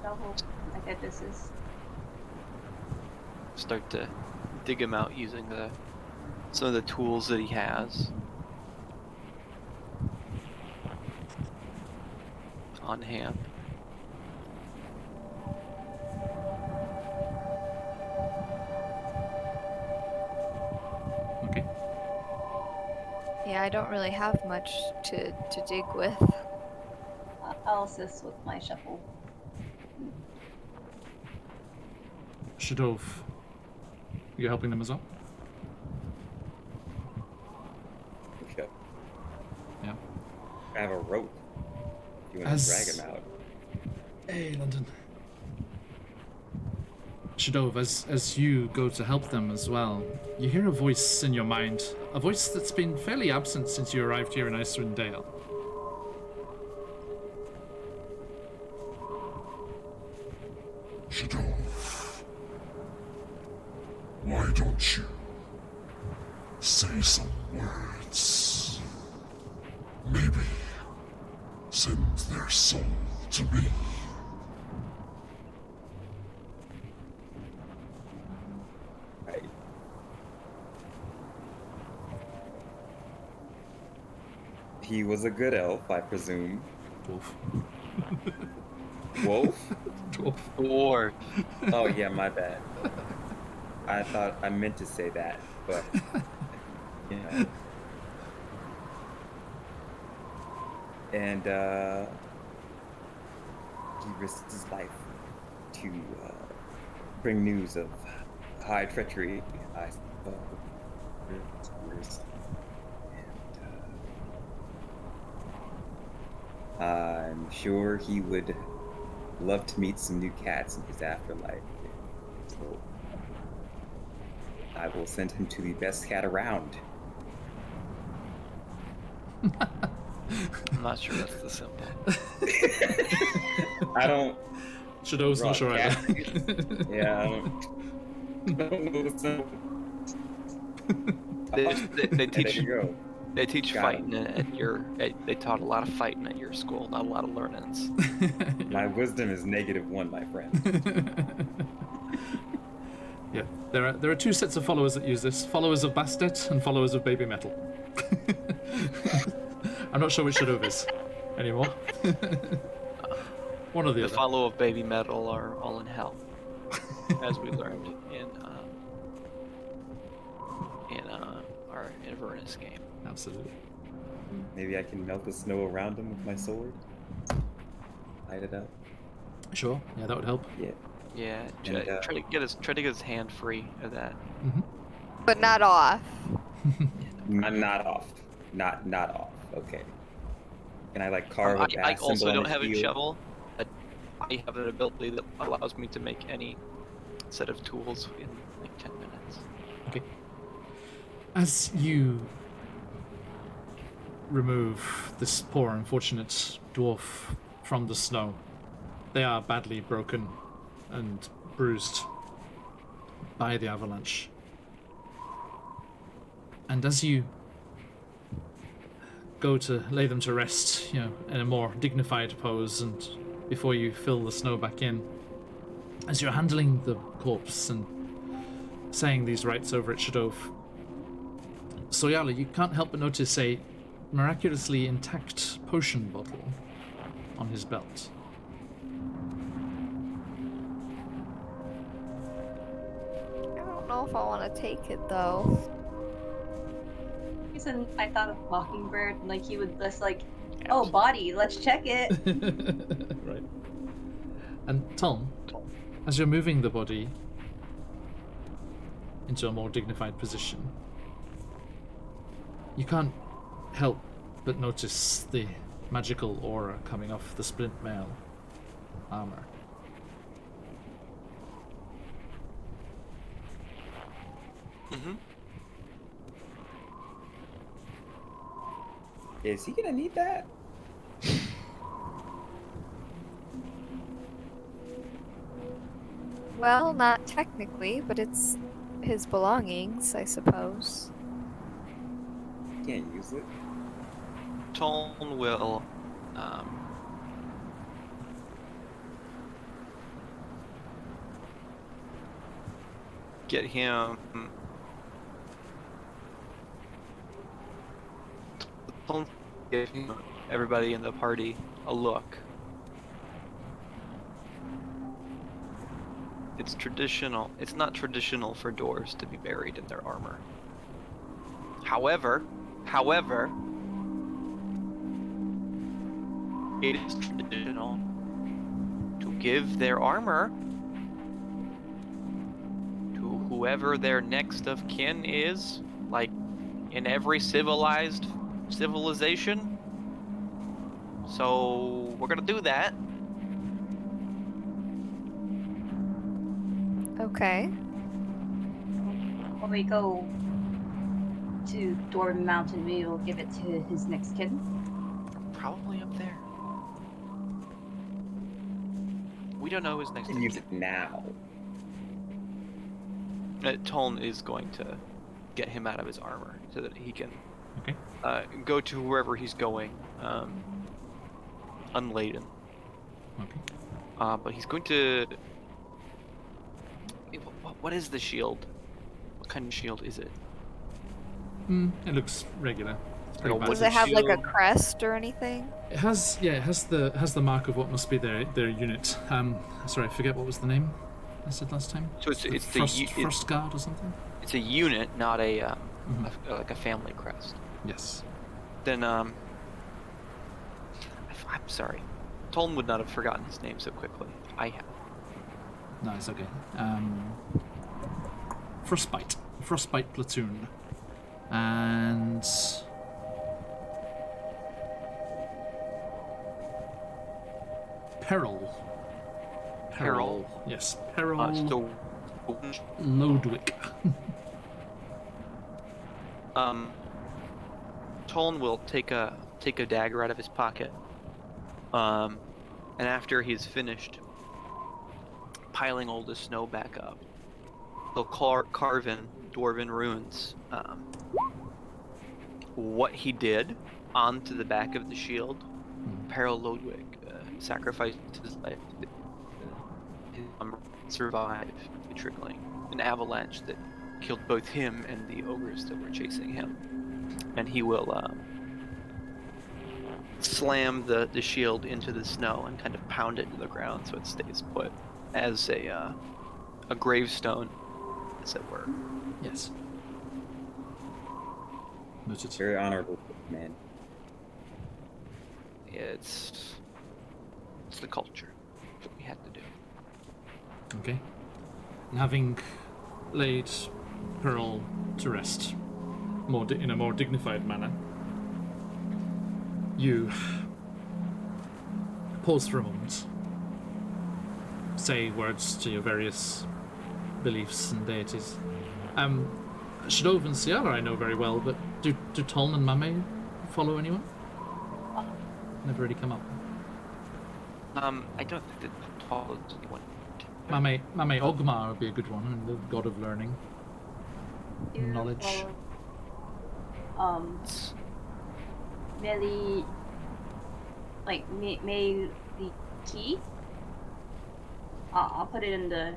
shovel. My goodness is. Start to dig him out using some of the tools that he has on hand. Okay. Yeah, I don't really have much to dig with. I'll assist with my shovel. Shadov, you helping them as well? Okay. Yeah. I have a rope. If you want to drag him out. Hey, London. Shadov, as you go to help them as well, you hear a voice in your mind, a voice that's been fairly absent since you arrived here in Icewind Dale. Shadov, why don't you say some words? Maybe send their soul to me. Right. He was a good elf, I presume. Dwarf. Wolf? Dwarf. Or Oh yeah, my bad. I meant to say that, but you know. And he risked his life to bring news of high treachery, I suppose. And I'm sure he would love to meet some new cats in his afterlife. So I will send him to the best cat around. I'm not sure that's the symbol. I don't. Shadov's not sure cat. either. Yeah, I don't know the symbol. They There teach you go. they teach Got fighting they taught a lot of fighting at your school, not a lot of learnings. My wisdom is -1, my friend. Yeah, there are two sets of followers that use this: followers of Bastet and followers of Baby Metal. I'm not sure which Shadov is anymore. One or the The other. follow of Baby Metal are all in hell, as we learned in our Inverness game. Absolutely. Maybe I can melt the snow around him with my sword. Light it up. Sure. Yeah, that would help. Yeah. Yeah, And, try to get his hand free of that. Mm-hmm. But not off. Not off. Not off. Okay. Can I like carve a I bass also symbol on don't his have a heel? shovel. I have an ability that allows me to make any set of tools in like 10 minutes. Okay. As you remove this poor unfortunate dwarf from the snow, they are badly broken and bruised by the avalanche. And as you go to lay them to rest, you know, in a more dignified pose, and before you fill the snow back in, as you're handling the corpse and saying these rites over at Shadov, Soyala, you can't help but notice a miraculously intact potion bottle on his belt. I don't know if I want to take it though. Reason I thought of Mockingbird, like he would just like, oh, body, let's check it. Right. And Tom, as you're moving the body into a more dignified position, you can't help but notice the magical aura coming off the splint mail armor. Mm-hmm. Is he gonna need that? Well, not technically, but it's his belongings, I suppose. Can't use it. Tone will get him. Give everybody in the party a look. It's traditional. It's not traditional for dwarves to be buried in their armor. However, it is traditional to give their armor to whoever their next of kin is, like in every civilization. So we're gonna do that. Okay. When we go to Dwarven Mountain, we will give it to his next kid. Probably up there. We don't know who's next. And use it now. Toln is going to get him out of his armor so that he can Okay. go to wherever he's going, unladen. Okay. But he's going to. What is the shield? What kind of shield is it? It looks regular. It's pretty Like a Does basic. it have like a shield. crest or anything? It has the mark of what must be their unit. Sorry, I forget what was the name I said last time. So it's the Frost Guard or something. it's a unit, not like a family crest. Yes. Then I'm sorry, Toln would not have forgotten his name so quickly. I have. No, it's okay. Frostbite platoon, and Peril. Yes, Peril. So Lodwick. Toln will take a dagger out of his pocket, and after he's finished piling all the snow back up, he'll carve in dwarven runes what he did onto the back of the shield. Peril Lodwick sacrificed his life to survive a trickling an avalanche that killed both him and the ogres that were chasing him, and he will slam the shield into the snow and kind of pound it to the ground so it stays put as a gravestone, as it were. Yes. Noted. Very honorable, man. It's the culture. It's what we had to do. Okay. And having laid Pearl to rest in a more dignified manner, you pause for a moment, say words to your various beliefs and deities. Shadov and Ciara I know very well, but do Toln and Mame follow anyone? Never really come up. I don't think that Tall is anyone. Mame Ogmar would be a good one, the god of learning. Knowledge. Meli, like Mei the key. I'll put it in the.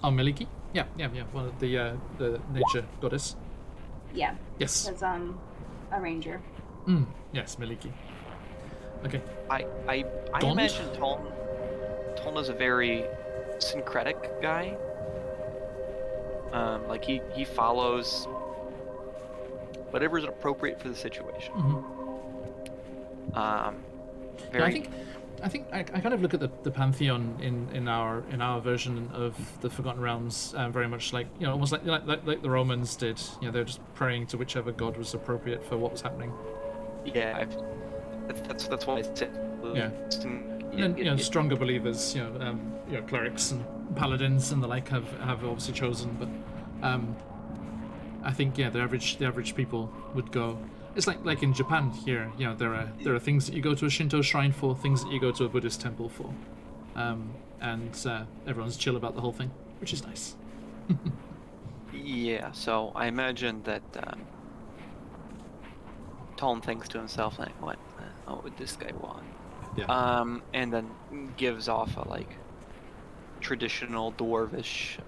Oh, Meliki? Yeah. Well, the nature goddess. Yeah. Yes. Because I'm a ranger. Yes, Meliki. Okay. I Don't? imagine Toln is a very syncretic guy. Like he follows whatever is appropriate for the situation. Very. I think I kind of look at the pantheon in our version of the Forgotten Realms very much like, you know, almost like the Romans did. You know, they're just praying to whichever god was appropriate for what was happening. Yeah, that's why I said. Yeah. And then, you know, stronger believers, you know, clerics and paladins and the like have obviously chosen, but I think the average people would go. It's like in Japan here, you know, there are things that you go to a Shinto shrine for, things that you go to a Buddhist temple for, and everyone's chill about the whole thing, which is nice. Yeah, so I imagine that Toln thinks to himself, like, what would this guy want? Yeah. And then gives off a traditional dwarvish,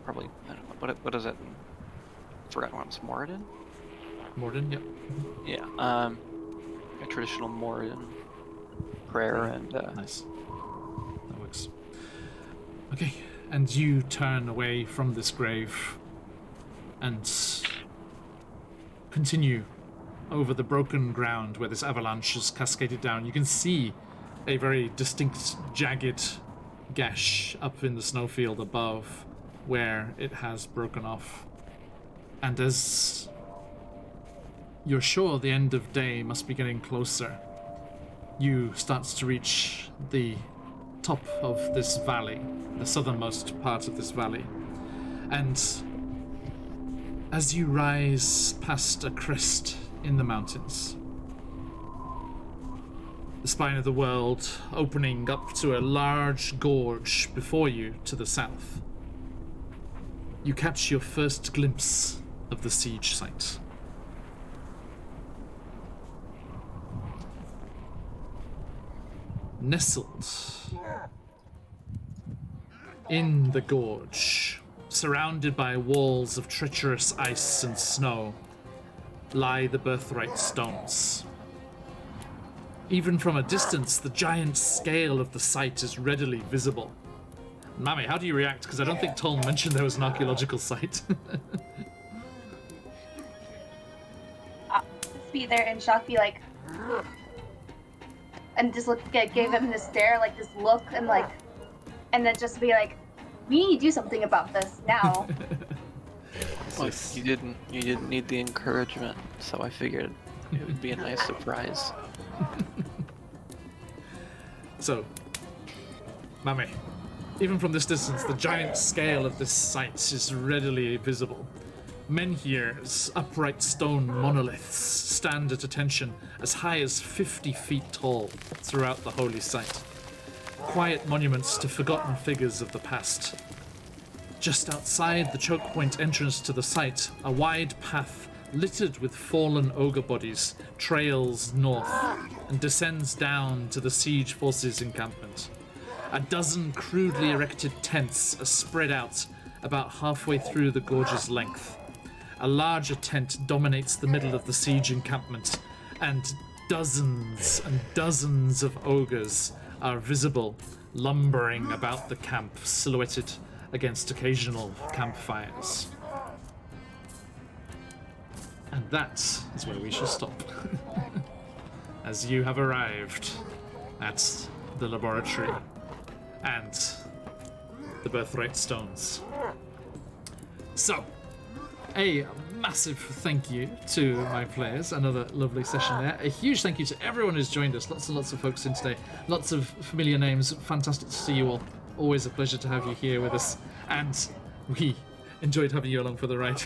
probably, I don't know, what is it? Forgotten what it's Moradin? Morden, yep. Yeah, a traditional Moradin prayer and Nice. That works. Okay, and you turn away from this grave and continue over the broken ground where this avalanche has cascaded down. You can see a very distinct, jagged gash up in the snowfield above where it has broken off. And as you're sure the end of day must be getting closer, you start to reach the top of this valley, the southernmost part of this valley. And as you rise past a crest in the mountains, the spine of the world opening up to a large gorge before you to the south, you catch your first glimpse of the siege site. Nestled in the gorge, surrounded by walls of treacherous ice and snow, lie the birthright stones. Even from a distance, the giant scale of the site is readily visible. Mami, how do you react? Because I don't think Tolm mentioned there was an archaeological site. Just be there in shock, be like, and just gave him this stare, like this look, and like, and then just be like, we need to do something about this now. well, you didn't need the encouragement, so I figured it would be a nice surprise. So, Mami, even from this distance, the giant scale of this site is readily visible. Menhir's upright stone monoliths stand at attention as high as 50 feet tall throughout the holy site. Quiet monuments to forgotten figures of the past. Just outside the choke point entrance to the site, a wide path littered with fallen ogre bodies trails north and descends down to the siege forces' encampment. A dozen crudely erected tents are spread out about halfway through the gorge's length. A larger tent dominates the middle of the siege encampment, and dozens of ogres are visible, lumbering about the camp, silhouetted against occasional campfires. And that is where we shall stop. As you have arrived at the laboratory and the birthright stones. So, a massive thank you to my players. Another lovely session there. A huge thank you to everyone who's joined us. Lots and lots of folks in today. Lots of familiar names. Fantastic to see you all. Always a pleasure to have you here with us. And we enjoyed having you along for the ride.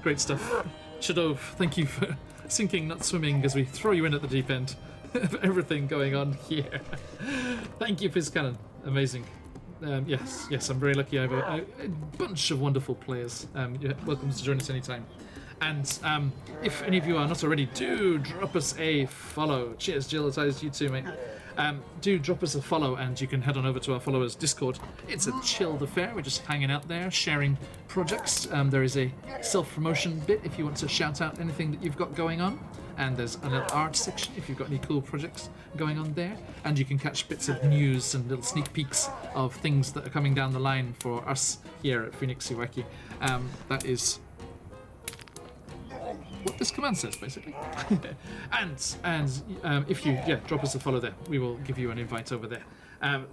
Great stuff. Shadov, thank you for sinking, not swimming, as we throw you in at the deep end of everything going on here. Thank you, Fizz-Cannon. Amazing. Yes, I'm very lucky. I have a bunch of wonderful players. You're welcome to join us anytime. And if any of you are not already, do drop us a follow. Cheers, Jill. It's you too, mate. Do drop us a follow, and you can head on over to our followers' Discord. It's a chilled affair. We're just hanging out there, sharing projects. There is a self-promotion bit if you want to shout out anything that you've got going on. And there's a little art section if you've got any cool projects going on there. And you can catch bits of news and little sneak peeks of things that are coming down the line for us here at Phoenix Iwaki. That is what this command says, basically. and if you drop us a follow there, we will give you an invite over there.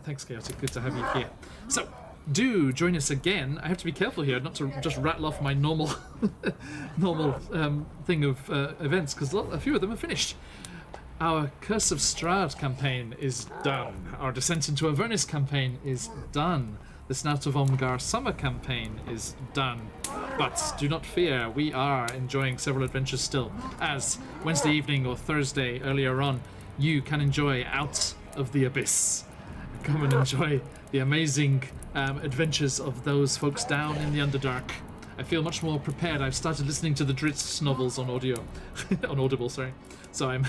Thanks, Chaotic. Good to have you here. So, do join us again. I have to be careful here not to just rattle off my normal thing of events, because a few of them are finished. Our Curse of Strahd campaign is done. Our Descent into Avernus campaign is done. The Snout of Omgar summer campaign is done. But do not fear, we are enjoying several adventures still, as Wednesday evening or Thursday earlier on, you can enjoy Out of the Abyss. Come and enjoy the amazing adventures of those folks down in the Underdark. I feel much more prepared. I've started listening to the Dritz novels on on Audible, sorry. So I'm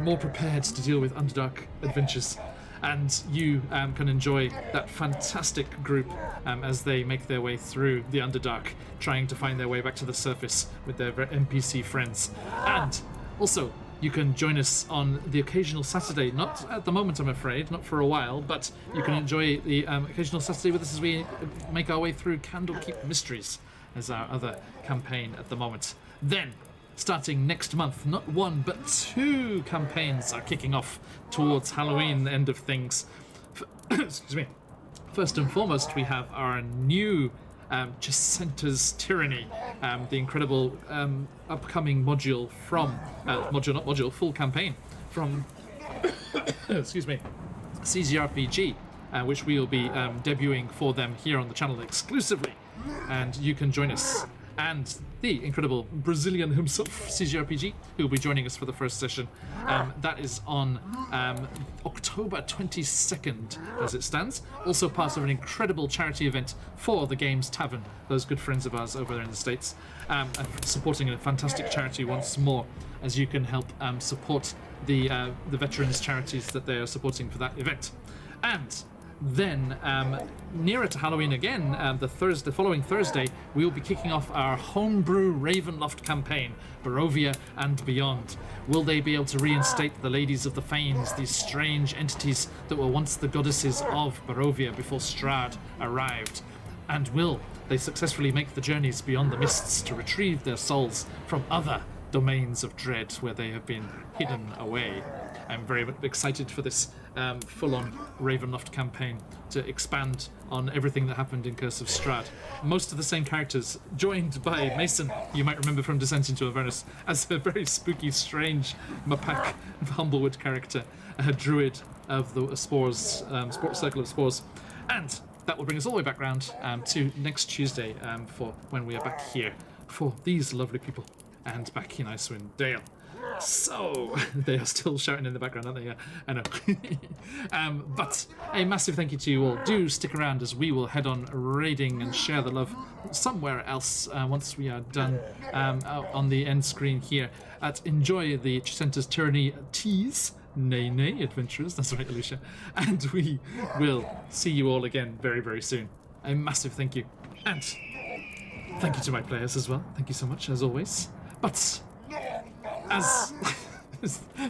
more prepared to deal with Underdark adventures. and you can enjoy that fantastic group as they make their way through the Underdark, trying to find their way back to the surface with their NPC friends. And also, you can join us on the occasional Saturday, not at the moment, I'm afraid, not for a while, but you can enjoy the occasional Saturday with us as we make our way through Candlekeep Mysteries as our other campaign at the moment. Then, starting next month, not one, but 2 campaigns are kicking off towards Halloween, the end of things. Excuse me. First and foremost, we have our new Jacinta's Tyranny, the incredible upcoming module from full campaign from excuse me, CZRPG, which we will be debuting for them here on the channel exclusively, and you can join us. And the incredible Brazilian himself, CZRPG, who will be joining us for the first session. That is on October 22nd, as it stands. Also part of an incredible charity event for the Games Tavern, those good friends of ours over there in the States, supporting a fantastic charity once more, as you can help support the veterans charities that they are supporting for that event. And then, nearer to Halloween again, the following Thursday, we will be kicking off our homebrew Ravenloft campaign, Barovia and Beyond. Will they be able to reinstate the Ladies of the Fanes, these strange entities that were once the goddesses of Barovia before Strahd arrived? And will they successfully make the journeys beyond the mists to retrieve their souls from other domains of dread where they have been hidden away? I'm very excited for this full-on Ravenloft campaign to expand on everything that happened in Curse of Strahd. Most of the same characters, joined by Mason, you might remember from Descent into Avernus, as a very spooky, strange Mapak Humblewood character, a druid of the Spores, Circle of Spores. And that will bring us all the way back round to next Tuesday for when we are back here for these lovely people and back in Icewind Dale. So, they are still shouting in the background, aren't they? Yeah, I know. But a massive thank you to you all. Do stick around as we will head on raiding and share the love somewhere else once we are done on the end screen here. Enjoy the Jacinta's Tyranny tease. Nay, nay, adventurers. That's right, Alicia. And we will see you all again very, very soon. A massive thank you. And thank you to my players as well. Thank you so much, as always. But as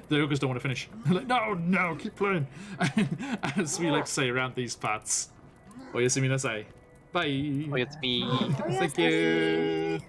the ogres don't want to finish. They're like, no, keep playing. As we like to say around these parts. Oyasuminasai. Bye. Oh, it's me. Thank you.